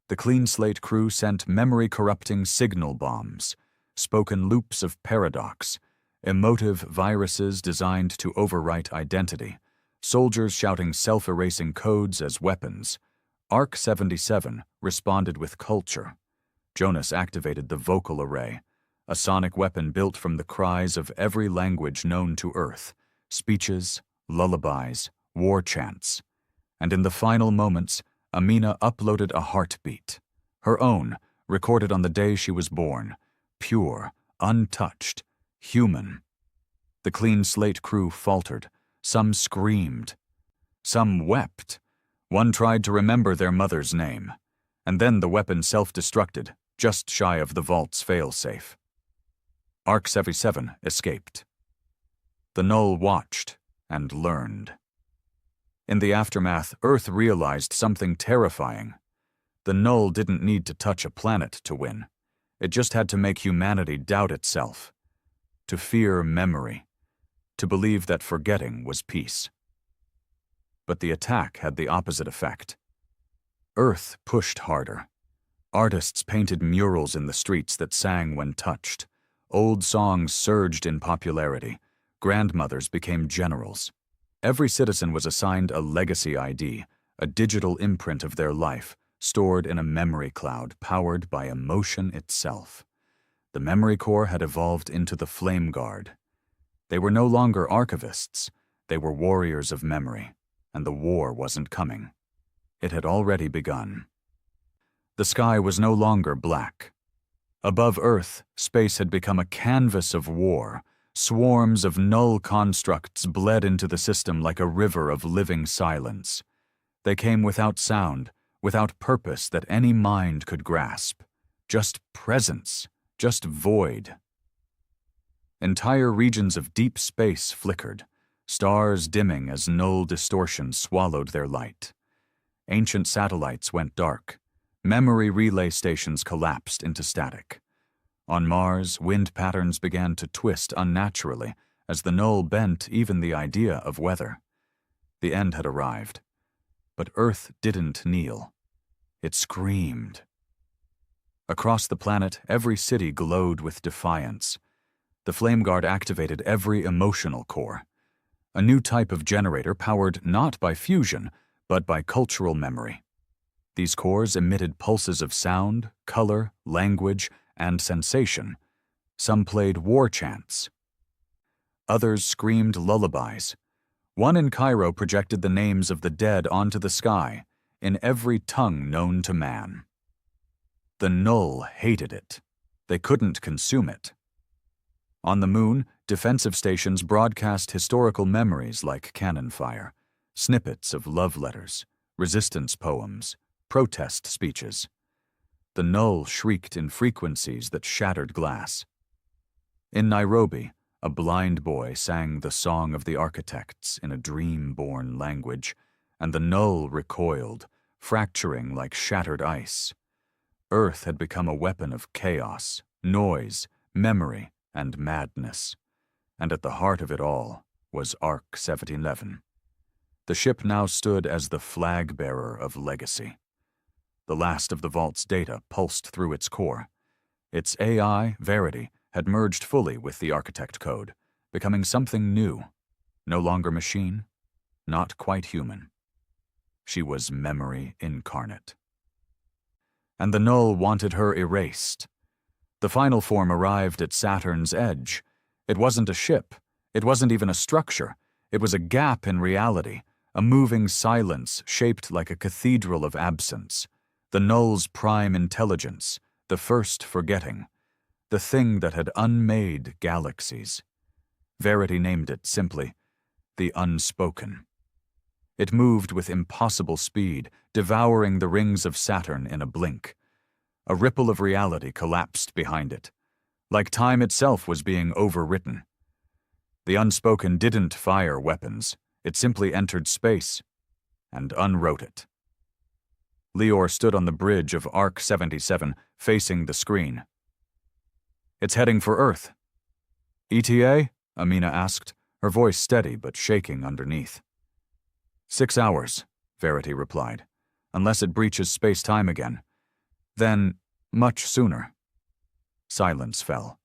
The Clean Slate crew sent memory-corrupting signal bombs, spoken loops of paradox, emotive viruses designed to overwrite identity, soldiers shouting self-erasing codes as weapons. ARC-77 responded with culture. Jonas activated the vocal array, a sonic weapon built from the cries of every language known to Earth, speeches, lullabies, war chants. And in the final moments, Amina uploaded a heartbeat, her own, recorded on the day she was born, pure, untouched, human. The Clean Slate crew faltered. Some screamed. Some wept. One tried to remember their mother's name. And then the weapon self-destructed, just shy of the vault's failsafe. ARC-77 escaped. The Null watched and learned. In the aftermath, Earth realized something terrifying. The Null didn't need to touch a planet to win. It just had to make humanity doubt itself, to fear memory, to believe that forgetting was peace. But the attack had the opposite effect. Earth pushed harder. Artists painted murals in the streets that sang when touched. Old songs surged in popularity. Grandmothers became generals. Every citizen was assigned a legacy ID, a digital imprint of their life, stored in a memory cloud powered by emotion itself. The memory core had evolved into the Flame Guard. They were no longer archivists. They were warriors of memory, and the war wasn't coming. It had already begun. The sky was no longer black. Above Earth, space had become a canvas of war. Swarms of null constructs bled into the system like a river of living silence. They came without sound, without purpose that any mind could grasp. Just presence, just void. Entire regions of deep space flickered, stars dimming as null distortion swallowed their light. Ancient satellites went dark. Memory relay stations collapsed into static. On Mars, wind patterns began to twist unnaturally as the null bent even the idea of weather. The end had arrived. But Earth didn't kneel. It screamed. Across the planet, every city glowed with defiance. The Flame Guard activated every emotional core. A new type of generator powered not by fusion, but by cultural memory. These cores emitted pulses of sound, color, language, and sensation. Some played war chants. Others screamed lullabies. One in Cairo projected the names of the dead onto the sky, in every tongue known to man. The Null hated it. They couldn't consume it. On the Moon, defensive stations broadcast historical memories like cannon fire, snippets of love letters, resistance poems, protest speeches. The null shrieked in frequencies that shattered glass. In Nairobi, a blind boy sang the song of the architects in a dream-born language, and the null recoiled, fracturing like shattered ice. Earth had become a weapon of chaos, noise, memory, and madness. And at the heart of it all was Arc 711. The ship now stood as the flag-bearer of legacy. The last of the Vault's data pulsed through its core. Its AI, Verity, had merged fully with the architect code, becoming something new. No longer machine, not quite human. She was memory incarnate. And the null wanted her erased. The final form arrived at Saturn's edge. It wasn't a ship. It wasn't even a structure. It was a gap in reality, a moving silence shaped like a cathedral of absence. The null's prime intelligence, the first forgetting, the thing that had unmade galaxies. Verity named it simply, the Unspoken. It moved with impossible speed, devouring the rings of Saturn in a blink. A ripple of reality collapsed behind it, like time itself was being overwritten. The Unspoken didn't fire weapons. It simply entered space and unwrote it. Lior stood on the bridge of Arc 77, facing the screen. "It's heading for Earth." "ETA?" Amina asked, her voice steady but shaking underneath. 6 hours, Verity replied, "unless it breaches space-time again. Then, much sooner." Silence fell.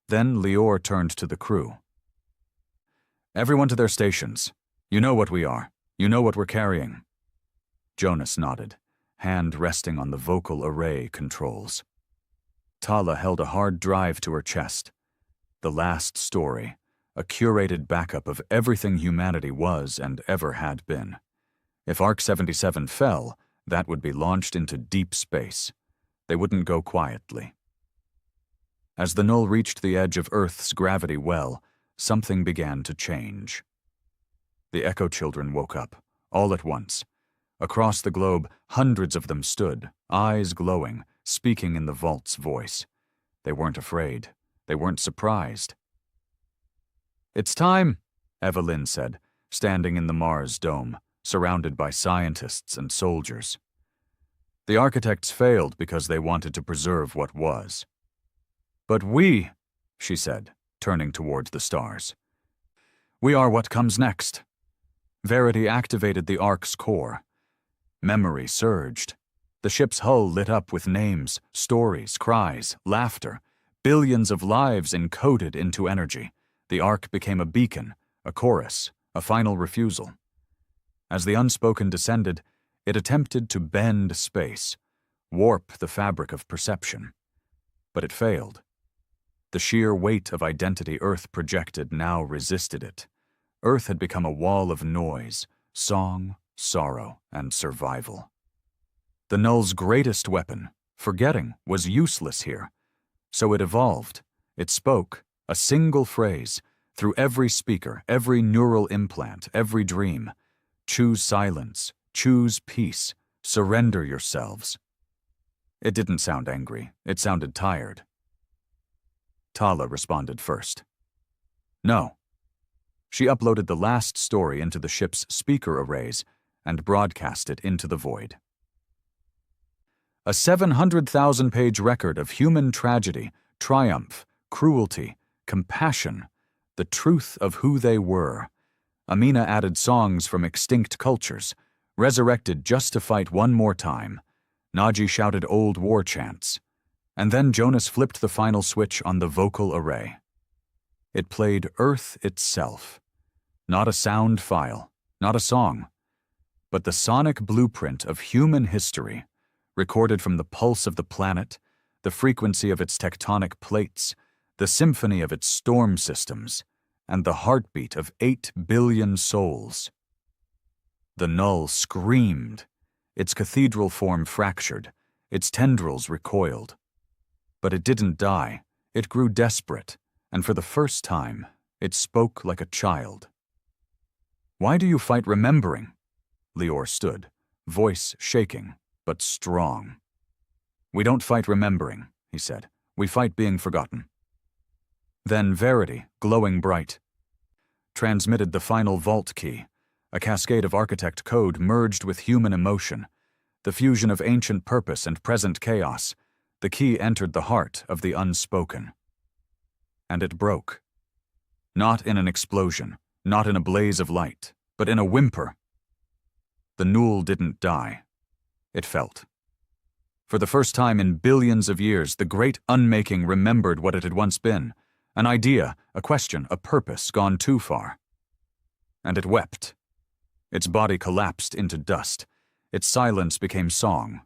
Then Lior turned to the crew. "Everyone to their stations. You know what we are. You know what we're carrying." Jonas nodded, hand resting on the vocal array controls. Tala held a hard drive to her chest. The last story, a curated backup of everything humanity was and ever had been. If Arc 77 fell, that would be launched into deep space. They wouldn't go quietly. As the null reached the edge of Earth's gravity well, something began to change. The Echo Children woke up, all at once. Across the globe, hundreds of them stood, eyes glowing, speaking in the Vault's voice. They weren't afraid. They weren't surprised. "It's time," Evelyn said, standing in the Mars dome, surrounded by scientists and soldiers. The architects failed because they wanted to preserve what was. "But we," she said, turning towards the stars. "We are what comes next." Verity activated the Ark's core. Memory surged. The ship's hull lit up with names, stories, cries, laughter, billions of lives encoded into energy. The Ark became a beacon, a chorus, a final refusal. As the Unspoken descended, it attempted to bend space, warp the fabric of perception. But it failed. The sheer weight of identity Earth projected now resisted it. Earth had become a wall of noise, song, sorrow, and survival. The null's greatest weapon, forgetting, was useless here. So it evolved. It spoke, a single phrase, through every speaker, every neural implant, every dream. "Choose silence, choose peace, surrender yourselves." It didn't sound angry. It sounded tired. Tala responded first. "No." She uploaded the last story into the ship's speaker arrays and broadcast it into the void. A 700,000-page record of human tragedy, triumph, cruelty, compassion, the truth of who they were. Amina added songs from extinct cultures, resurrected just to fight one more time. Naji shouted old war chants. And then Jonas flipped the final switch on the vocal array. It played Earth itself. Not a sound file, not a song, but the sonic blueprint of human history, recorded from the pulse of the planet, the frequency of its tectonic plates, the symphony of its storm systems, and the heartbeat of 8 billion souls. The null screamed. Its cathedral form fractured, its tendrils recoiled. But it didn't die. It grew desperate, and for the first time, it spoke like a child. "Why do you fight remembering?" Lior stood, voice shaking, but strong. "We don't fight remembering," he said. "We fight being forgotten." Then Verity, glowing bright, transmitted the final vault key, a cascade of architect code merged with human emotion, the fusion of ancient purpose and present chaos. The key entered the heart of the unspoken. And it broke. Not in an explosion, not in a blaze of light, but in a whimper. The Newell didn't die. It felt. For the first time in billions of years, the great unmaking remembered what it had once been, an idea, a question, a purpose gone too far. And it wept. Its body collapsed into dust. Its silence became song.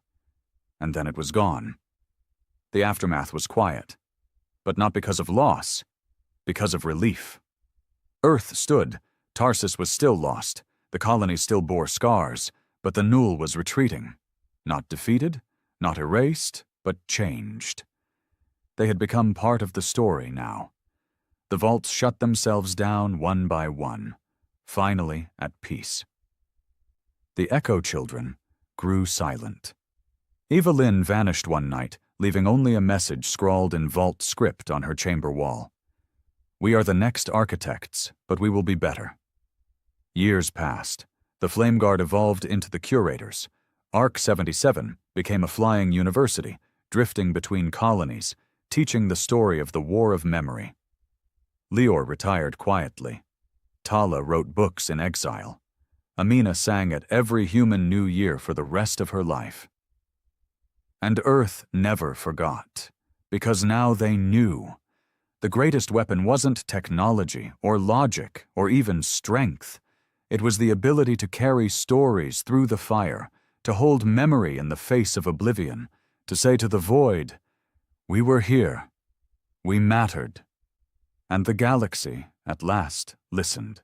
And then it was gone. The aftermath was quiet, but not because of loss, because of relief. Earth stood. Tarsus was still lost. The colony still bore scars, but the Newell was retreating. Not defeated, not erased, but changed. They had become part of the story now. The vaults shut themselves down one by one, finally at peace. The Echo children grew silent. Evelyn vanished one night, leaving only a message scrawled in vault script on her chamber wall. "We are the next architects, but we will be better." Years passed. The Flame Guard evolved into the Curators. Arc 77 became a flying university, drifting between colonies, teaching the story of the War of Memory. Leor retired quietly. Tala wrote books in exile. Amina sang at every human New Year for the rest of her life. And Earth never forgot, because now they knew. The greatest weapon wasn't technology or logic or even strength. It was the ability to carry stories through the fire, to hold memory in the face of oblivion, to say to the void, "We were here. We mattered." And the galaxy, at last, listened.